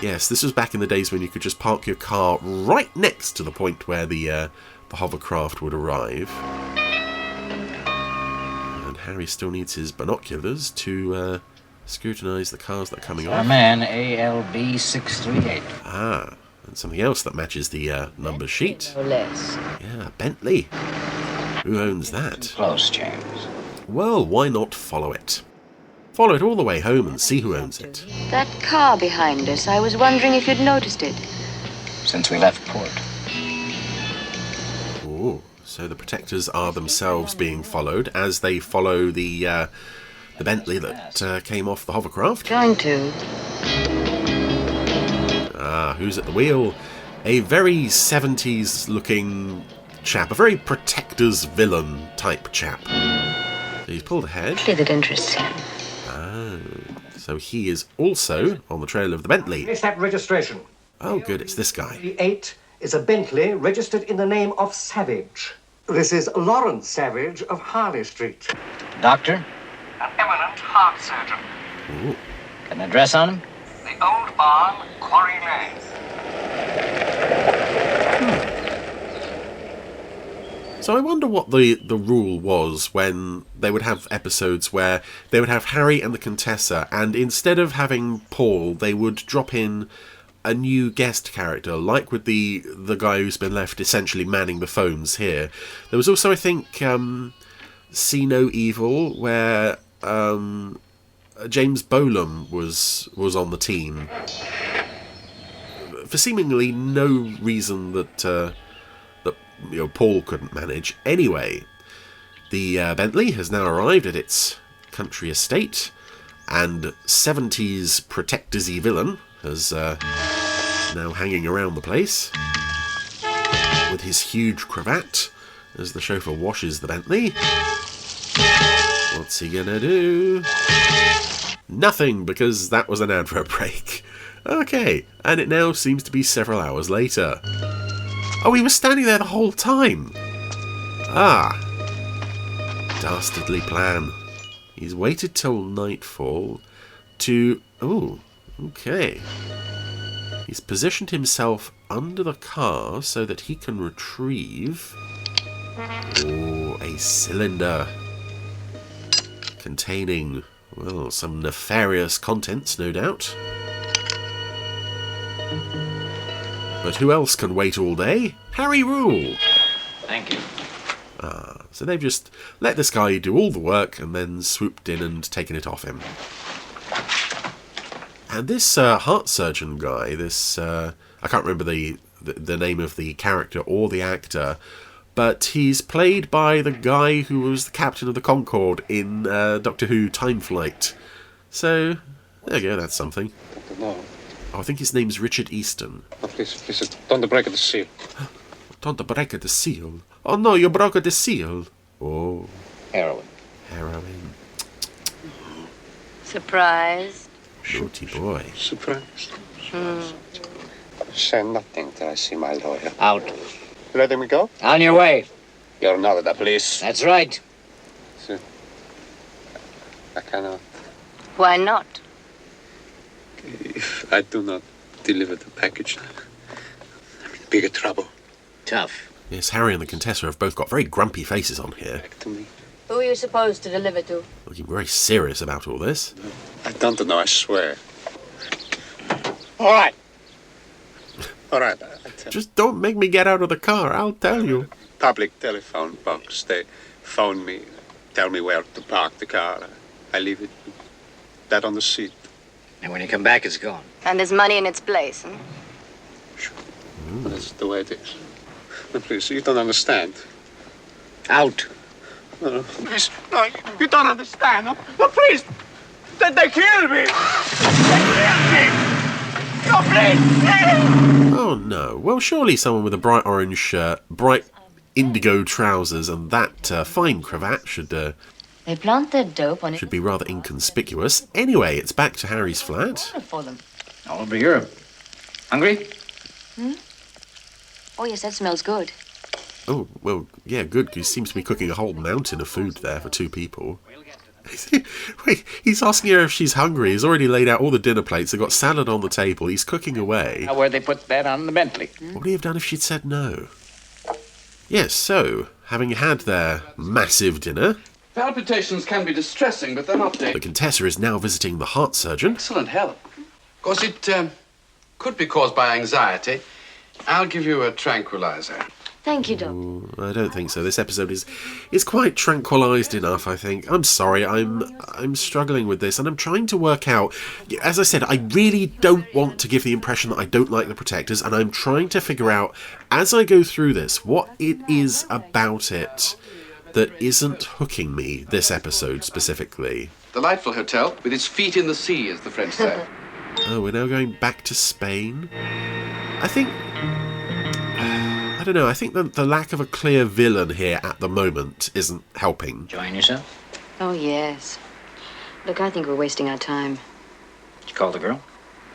Yes, this was back in the days when you could just park your car right next to the point where the hovercraft would arrive. And Harry still needs his binoculars to scrutinise the cars that are coming off. Our man, ALB 638. Ah, and something else that matches the number sheet. No less. Yeah, Bentley. Who owns that? Close, James. Well, why not follow it? Follow it all the way home and see who owns it. That car behind us, I was wondering if you'd noticed it. Since we left port. Oh, so the protectors are themselves being followed as they follow the Bentley that came off the hovercraft. Going to. Ah, who's at the wheel? A very 70s looking chap, a very protector's villain type chap. So he's pulled ahead. That interests him. Ah, so he is also on the trail of the Bentley. It's that registration. Oh, good, it's this guy. The 8 is a Bentley registered in the name of Savage. This is Lawrence Savage of Harley Street. Doctor? An eminent heart surgeon. Ooh. Got an address on him? The Old Barn, Quarry Lane. So I wonder what the rule was when they would have episodes where they would have Harry and the Contessa, and instead of having Paul, they would drop in a new guest character, like with the guy who's been left essentially manning the phones here. There was also, I think, See No Evil, where James Bolam was on the team. For seemingly no reason that Paul couldn't manage. Anyway, the Bentley has now arrived at its country estate, and 70s protectorsy villain is now hanging around the place with his huge cravat as the chauffeur washes the Bentley. What's he gonna do? Nothing, because that was an advert break. Okay, and it now seems to be several hours later. Oh, he was standing there the whole time. Ah. Dastardly plan. He's waited till nightfall to... Oh, okay. He's positioned himself under the car so that he can retrieve... Oh, a cylinder. Containing, well, some nefarious contents, no doubt. But who else can wait all day? Harry Rule! Thank you. Ah, so they've just let this guy do all the work and then swooped in and taken it off him. And this heart surgeon guy, this... I can't remember the name of the character or the actor, but he's played by the guy who was the captain of the Concorde in Doctor Who Time Flight. So, there you go, that's something. No. Oh, I think his name's Richard Easton. Oh, please, don't break the seal. Don't break the seal. Oh no, you broke the seal. Oh. Heroin. Surprised? Naughty boy. Surprised? Say nothing till I see my lawyer. Out. You letting me go? On your way. You're not at the police. That's right. See, I cannot. Why not? If I do not deliver the package, I'm in bigger trouble. Tough. Yes, Harry and the Contessa have both got very grumpy faces on here. Back to me. Who are you supposed to deliver to? Looking very serious about all this. I don't know, I swear. All right. All right. Just don't make me get out of the car, I'll tell you. Public telephone box. They phone me, tell me where to park the car. I leave it that on the seat. And when you come back, it's gone. And there's money in its place, hmm? Well, that's the way it is. No, please, you don't understand. Out. No, please, no, you don't understand. No, please. They killed me. They killed me. No, please. Oh no. Well, surely someone with a bright orange shirt, bright indigo trousers, and that fine cravat should They plant their dope on it. should be rather inconspicuous. Anyway, it's back to Harry's flat. For them. All over Europe. Hungry? Hmm? Oh, yes, that smells good. Oh, well, yeah, good. He seems to be cooking a whole mountain of food there for 2 people. Wait, he's asking her if she's hungry. He's already laid out all the dinner plates. They've got salad on the table. He's cooking away. Where they put that on the Bentley? What would he have done if she'd said no? Yes, so, having had their massive dinner, Palpitations can be distressing, but they're not the Contessa is now visiting the heart surgeon. excellent help. Of course, it could be caused by anxiety. I'll give you a tranquilizer. Thank you, Doc. I don't think so. This episode is quite tranquilised enough, I think. I'm sorry, I'm struggling with this, and I'm trying to work out. As I said, I really don't want to give the impression that I don't like the Protectors, and I'm trying to figure out, as I go through this, what it is about it that isn't hooking me, this episode specifically. Delightful hotel, with its feet in the sea, as the French say. Oh, we're now going back to Spain? I don't know, I think the lack of a clear villain here at the moment isn't helping. Enjoying yourself? Oh, yes. Look, I think we're wasting our time. Did you call the girl?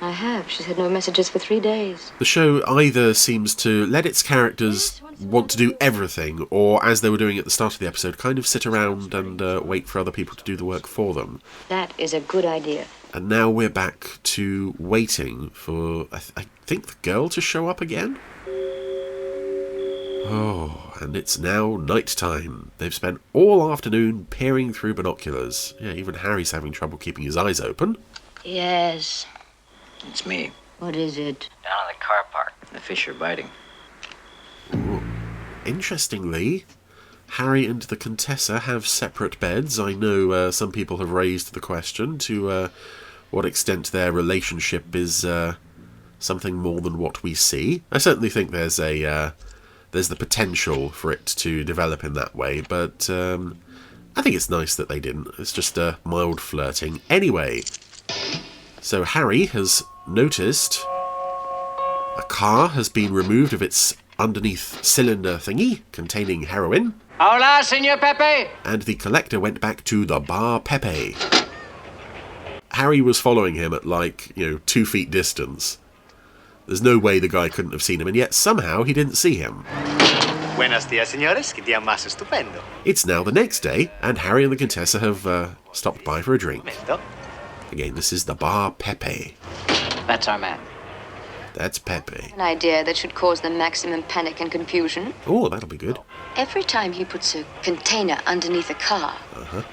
I have. She's had no messages for 3 days. The show either seems to let its characters want to do everything, or, as they were doing at the start of the episode, kind of sit around and wait for other people to do the work for them. That is a good idea. And now we're back to waiting for, I think, the girl to show up again? Oh, and it's now night time. They've spent all afternoon peering through binoculars. Yeah, even Harry's having trouble keeping his eyes open. Yes. It's me. What is it? Down in the car park. The fish are biting. Ooh. Interestingly, Harry and the Contessa have separate beds. I know some people have raised the question to what extent their relationship is something more than what we see. I certainly think there's the potential for it to develop in that way, but I think it's nice that they didn't. It's just a mild flirting. Anyway, so Harry has noticed a car has been removed of its underneath cylinder thingy containing heroin. Hola, Senor Pepe! And the collector went back to the Bar Pepe. Harry was following him at 2 feet distance. There's no way the guy couldn't have seen him, and yet somehow he didn't see him. Buenos días, señores. Qué día más estupendo. It's now the next day, and Harry and the Contessa have stopped by for a drink. Again, this is the Bar Pepe. That's our man. That's Pepe. An idea that should cause the maximum panic and confusion. Oh, that'll be good. Every time he puts a container underneath a car,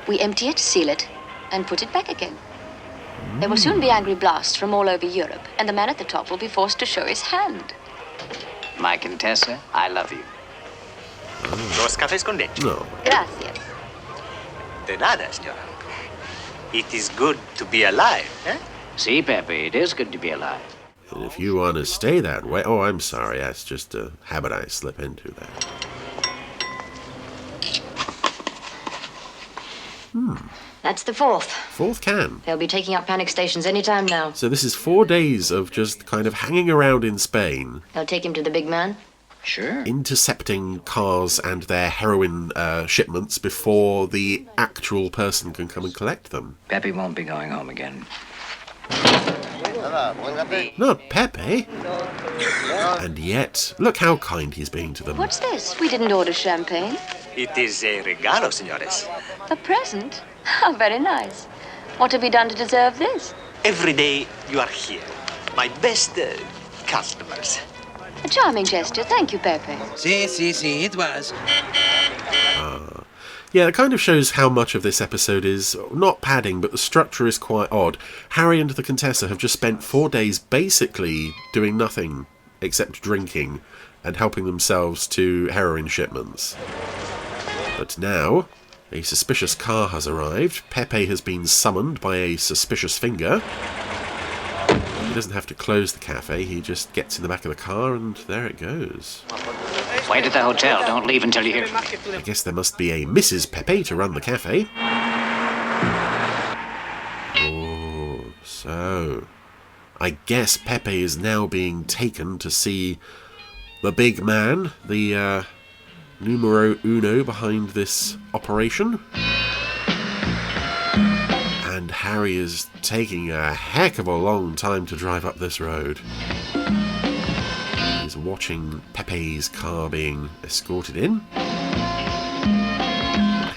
we empty it, seal it, and put it back again. There will soon be angry blasts from all over Europe, and the man at the top will be forced to show his hand. My Contessa, I love you. Dos cafés con leche. No. Gracias. De nada, señora. It is good to be alive, eh? See, Pepe, it is good to be alive. And if you want to stay that way... Oh, I'm sorry. That's just a habit I slip into there. That's the fourth. Fourth can. They'll be taking up panic stations any time now. So this is 4 days of just kind of hanging around in Spain. They'll take him to the big man? Sure. Intercepting cars and their heroin shipments before the actual person can come and collect them. Pepe won't be going home again. Not Pepe. And yet, look how kind he's being to them. What's this? We didn't order champagne. It is a regalo, señores. A present? How very nice. What have we done to deserve this? Every day you are here. My best customers. A charming gesture. Thank you, Pepe. Si, it was. Yeah, it kind of shows how much of this episode is not padding, but the structure is quite odd. Harry and the Contessa have just spent 4 days basically doing nothing except drinking and helping themselves to heroin shipments. But now, a suspicious car has arrived. Pepe has been summoned by a suspicious finger. He doesn't have to close the cafe, he just gets in the back of the car and there it goes. Wait at the hotel. Don't leave until you hear from me. I guess there must be a Mrs. Pepe to run the cafe. Oh, so... I guess Pepe is now being taken to see the big man, the numero uno behind this operation. And Harry is taking a heck of a long time to drive up this road. He's watching Pepe's car being escorted in.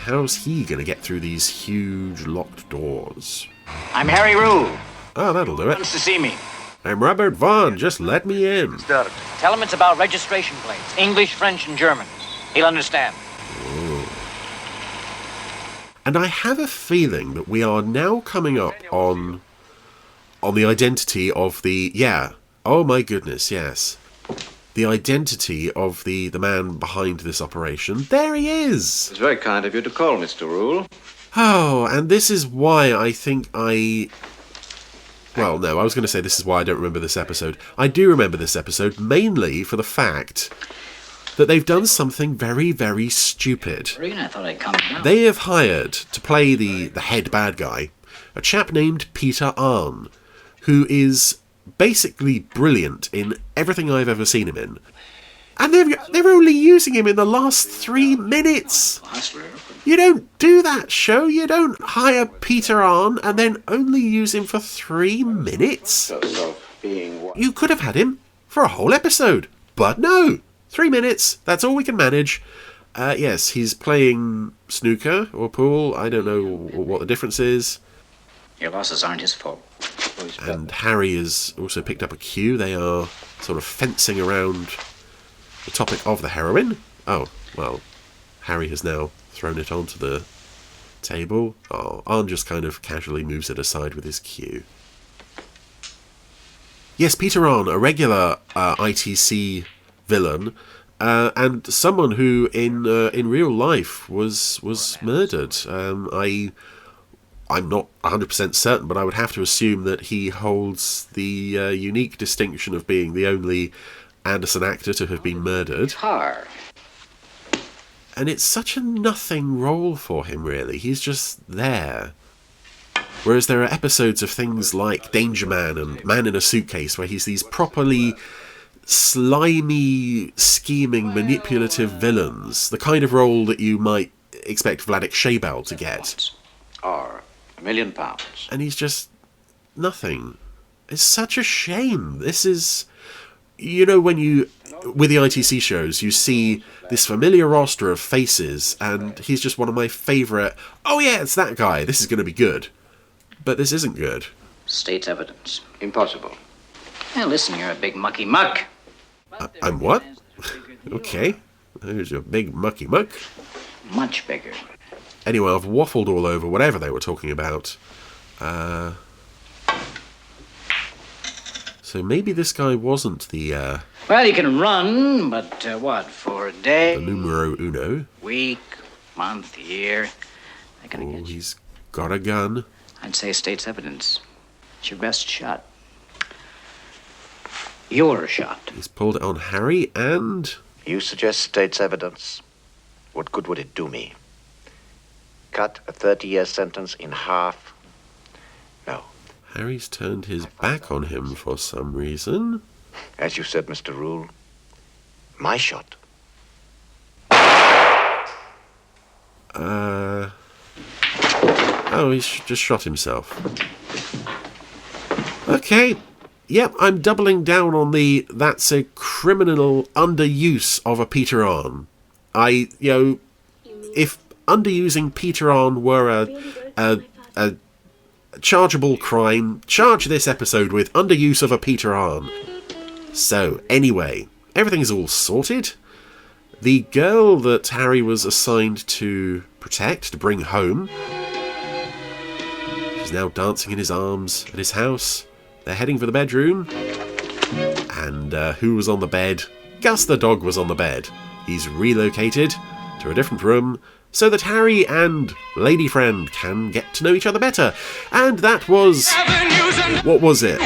How's he going to get through these huge locked doors? I'm Harry Rule. Oh, that'll do it. Wants to see me. I'm Robert Vaughn, just let me in. Tell him it's about registration plates. English, French, and German. He'll understand. Oh. And I have a feeling that we are now coming up on the identity of the... Yeah. Oh my goodness, yes. The identity of the man behind this operation. There he is! It's very kind of you to call, Mr. Rule. Oh, and this is why I think I... Well, no, I was going to say this is why I don't remember this episode. I do remember this episode, mainly for the fact that they've done something very, very stupid. I thought I'd come down. They have hired, to play the head bad guy, a chap named Peter Arn, who is basically brilliant in everything I've ever seen him in. And they're only using him in the last 3 minutes. You don't do that, show. You don't hire Peter Arn and then only use him for 3 minutes. You could have had him for a whole episode. But no, 3 minutes, that's all we can manage. Yes, he's playing snooker or pool. I don't know what the difference is. Your losses aren't his fault. And Harry has also picked up a cue. They are sort of fencing around the topic of the heroin. Oh, well, Harry has now thrown it onto the table. Oh, Arn just kind of casually moves it aside with his cue. Yes, Peter Arn, a regular ITC villain, and someone who in real life was murdered. I'm not 100% certain, but I would have to assume that he holds the unique distinction of being the only Anderson actor to have been murdered. And it's such a nothing role for him, really. He's just there. Whereas there are episodes of things like Danger Man and Man in a Suitcase where he's these properly slimy, scheming, manipulative villains. The kind of role that you might expect Vladek Sheybal to get. Or £1 million. And he's just nothing. It's such a shame. This is... You know, when you... With the ITC shows, you see this familiar roster of faces, and he's just one of my favourite... Oh yeah, it's that guy. This is going to be good. But this isn't good. State's evidence. Impossible. Well, listen, you're a big mucky muck. I'm what? Okay. There's your big mucky muck. Much bigger. Anyway, I've waffled all over whatever they were talking about. So maybe this guy wasn't the... Well, you can run, but what, for a day? The numero uno. Week, month, year. He's got a gun. I'd say state's evidence. It's your best shot. Your shot. He's pulled it on Harry, and... You suggest state's evidence. What good would it do me? Cut a 30-year sentence in half? No. Harry's turned his back on him for some reason. As you said, Mr. Rule, my shot. Oh, he's just shot himself. Okay. Yep, I'm doubling down on that's a criminal underuse of a Peter Arn. If underusing Peter Arn were a chargeable crime, charge this episode with underuse of a Peter Arn. So, anyway, everything's all sorted. The girl that Harry was assigned to protect, to bring home, she's now dancing in his arms at his house. They're heading for the bedroom. And who was on the bed? Gus the dog was on the bed. He's relocated to a different room so that Harry and lady friend can get to know each other better. And that was... what was it?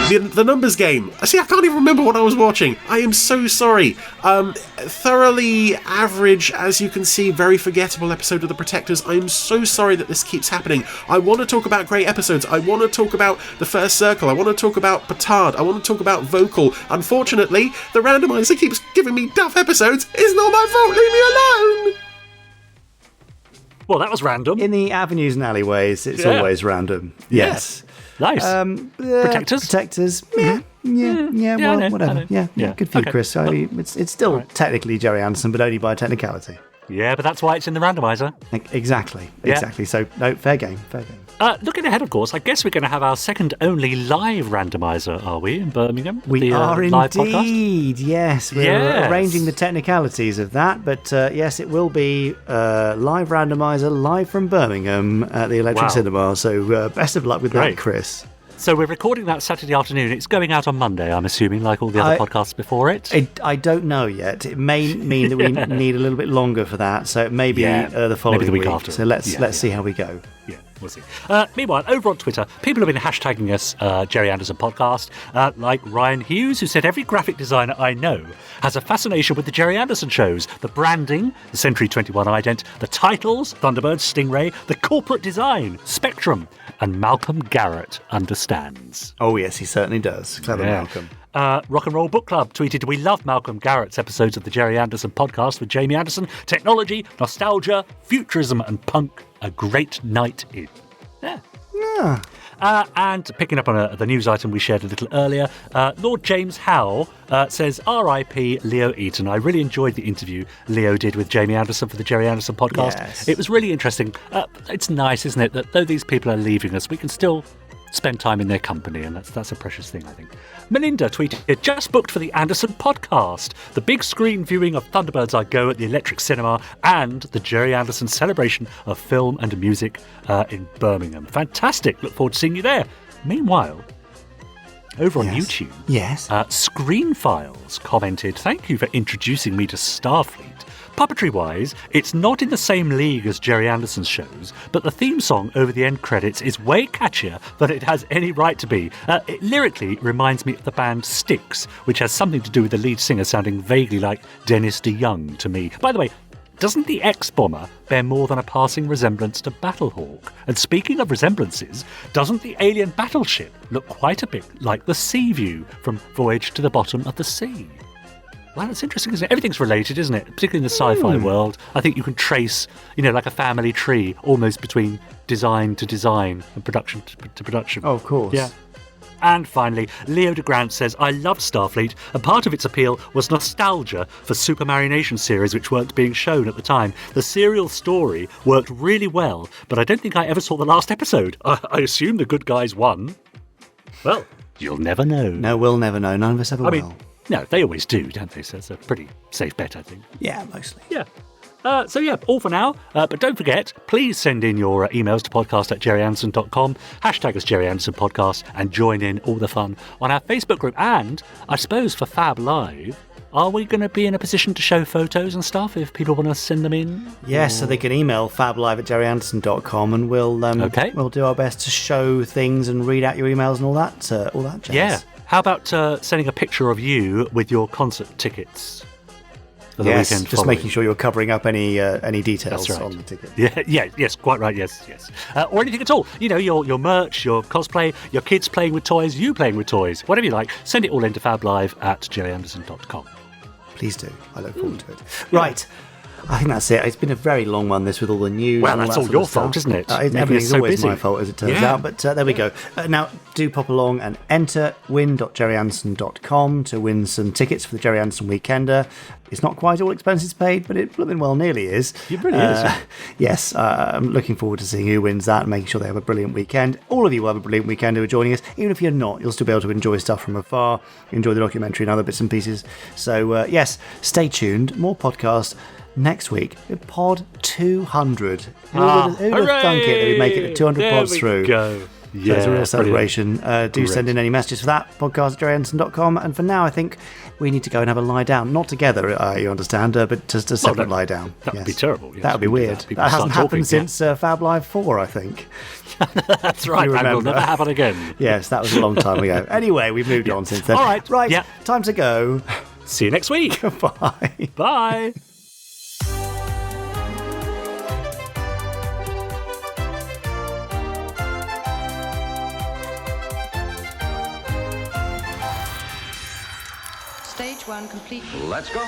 The numbers game. See, I can't even remember what I was watching. I am so sorry. Thoroughly average, as you can see, very forgettable episode of The Protectors. I'm so sorry that this keeps happening. I want to talk about great episodes. I want to talk about The First Circle. I want to talk about Petard. I want to talk about Vocal. Unfortunately, the randomizer keeps giving me duff episodes. It's not my fault. Leave me alone. Well, that was random. In the avenues and alleyways, it's always random. Yes. Nice. Protectors? Protectors. Yeah, well, whatever. Yeah, good for you, Chris. I mean, it's still technically Gerry Anderson, but only by technicality. Yeah, but that's why it's in the randomizer. Exactly. So, no, fair game. Looking ahead, of course, I guess we're going to have our second only live randomizer, are we, in Birmingham? We are live indeed, podcast? Yes. We're arranging the technicalities of that, but yes, it will be live randomizer, live from Birmingham at the Electric Cinema, so best of luck with that, Chris. So we're recording that Saturday afternoon. It's going out on Monday, I'm assuming, like all the other podcasts before it. I don't know yet. It may mean that we need a little bit longer for that, so it may be the following maybe the week after. So let's see how we go. Yeah, we'll see. Meanwhile, over on Twitter, people have been hashtagging us Gerry Anderson podcast, like Ryan Hughes, who said every graphic designer I know has a fascination with the Gerry Anderson shows, the branding, the Century 21 ident, the titles, Thunderbirds, Stingray, the corporate design, Spectrum, and Malcolm Garrett understands. Oh yes, he certainly does. Clever Malcolm. Rock and Roll Book Club tweeted, "We love Malcolm Garrett's episodes of the Gerry Anderson podcast with Jamie Anderson. Technology, nostalgia, futurism, and punk. A great night in." Yeah. And picking up on the news item we shared a little earlier, Lord James Howe says, "R.I.P. Leo Eaton. I really enjoyed the interview Leo did with Jamie Anderson for the Gerry Anderson podcast. Yes. It was really interesting. It's nice, isn't it, that though these people are leaving us, we can still spend time in their company, and that's a precious thing, I think." Melinda tweeted, "Just booked for the Anderson podcast. The big screen viewing of Thunderbirds I Go at the Electric Cinema and the Gerry Anderson celebration of film and music in Birmingham. Fantastic. Look forward to seeing you there." Meanwhile, over on YouTube, Screen Files commented, "Thank you for introducing me to Starfleet. Puppetry-wise, it's not in the same league as Gerry Anderson's shows, but the theme song over the end credits is way catchier than it has any right to be. It lyrically reminds me of the band Styx, which has something to do with the lead singer sounding vaguely like Dennis DeYoung to me. By the way, doesn't the X-Bomber bear more than a passing resemblance to Battlehawk? And speaking of resemblances, doesn't the alien battleship look quite a bit like the Sea View from Voyage to the Bottom of the Sea?" Well, it's interesting, isn't it? Everything's related, isn't it? Particularly in the sci-fi world. I think you can trace, like a family tree, almost between design to design and production to production. Oh, of course. Yeah. And finally, Leo DeGrant says, "I loved Starfleet, and part of its appeal was nostalgia for Super Marination series, which weren't being shown at the time. The serial story worked really well, but I don't think I ever saw the last episode. I assume the good guys won. Well, you'll never know." No, we'll never know. None of us ever will. No, they always do, don't they? So it's a pretty safe bet, I think. Yeah, mostly. Yeah. All for now. But don't forget, please send in your emails to podcast@gerryanderson.com, hashtag us Gerry Anderson Podcast, and join in all the fun on our Facebook group. And I suppose for Fab Live, are we going to be in a position to show photos and stuff if people want to send them in? Yes, so they can email fablive@gerryanderson.com, and we'll do our best to show things and read out your emails and all that jazz. Yeah. How about sending a picture of you with your concert tickets for the weekend just following? making sure you're covering up any details on the ticket. Yes, quite right, yes. Or anything at all. Your merch, your cosplay, your kids playing with toys, you playing with toys, whatever you like, send it all into fablive@gerryanderson.com. Please do. I look forward to it. Right. I think that's it. It's been a very long one, this, with all the news. Well, and that's all all that your sort fault, of stuff. isn't it? Everything's so always busy. my fault, as it turns out. But there we go. Now, do pop along and enter win.gerryanderson.com to win some tickets for the Gerry Anderson Weekender. It's not quite all expenses paid, but it blooming well nearly is. It really is. Yes, I'm looking forward to seeing who wins that and making sure they have a brilliant weekend. All of you will have a brilliant weekend who are joining us. Even if you're not, you'll still be able to enjoy stuff from afar, enjoy the documentary and other bits and pieces. So, yes, stay tuned. More podcasts next week. Pod 200. Who would have thunk it that we'd make it 200 pods through? Go. So it's a real celebration. Do send in any messages for that, podcast@gerryanderson.com. And for now, I think we need to go and have a lie down. Not together, you understand, but just a separate lie down. That would be terrible. Yes, that would be weird. That hasn't happened since Fab Live 4, I think. That's right, and will never happen again. Yes, that was a long time ago. Anyway, we've moved on since then. All right. Yeah. Time to go. See you next week. Bye. Bye. Stage 1 complete. Let's go.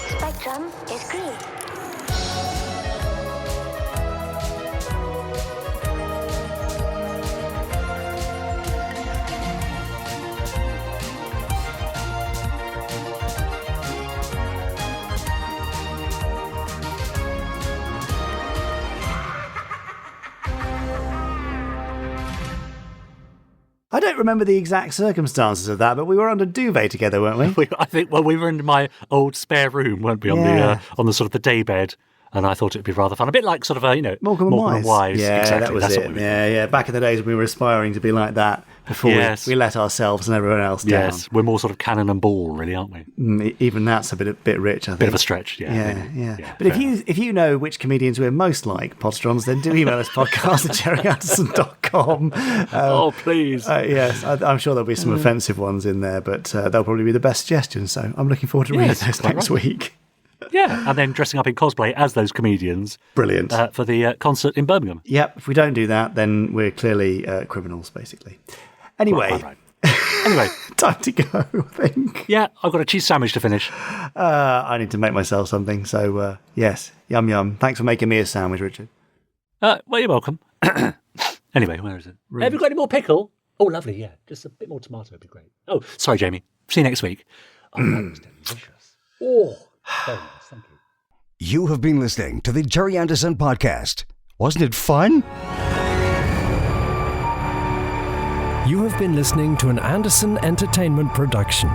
Spectrum is green. I don't remember the exact circumstances of that, but we were under duvet together, weren't we? I think. Well, we were in my old spare room, weren't we? On the sort of the day bed, and I thought it'd be rather fun. A bit like sort of Morecambe and Wise. Yeah, exactly. that was That's it. what we Yeah. Back in the days, we were aspiring to be like that before we let ourselves and everyone else down. Yes, we're more sort of Cannon and Ball, really, aren't we? Even that's a bit rich, I think. Bit of a stretch, yeah. But if you know which comedians we're most like, Podstrons, then do email us podcast@gerryanderson.com. Oh, please. Yes, I'm sure there'll be some offensive ones in there, but they'll probably be the best suggestions. So I'm looking forward to reading those next week. Yeah, and then dressing up in cosplay as those comedians. Brilliant. For the concert in Birmingham. Yep, if we don't do that, then we're clearly criminals, basically. Anyway. Right. Anyway. Time to go, I think. Yeah, I've got a cheese sandwich to finish. I need to make myself something, so yes, yum yum. Thanks for making me a sandwich, Richard. Well, you're welcome. Anyway, where is it? Have you got any more pickle? Oh, lovely, yeah. Just a bit more tomato would be great. Oh, sorry, Jamie. See you next week. Oh, that was delicious. Oh, very nice. Thank you. You have been listening to the Gerry Anderson Podcast. Wasn't it fun? You have been listening to an Anderson Entertainment production.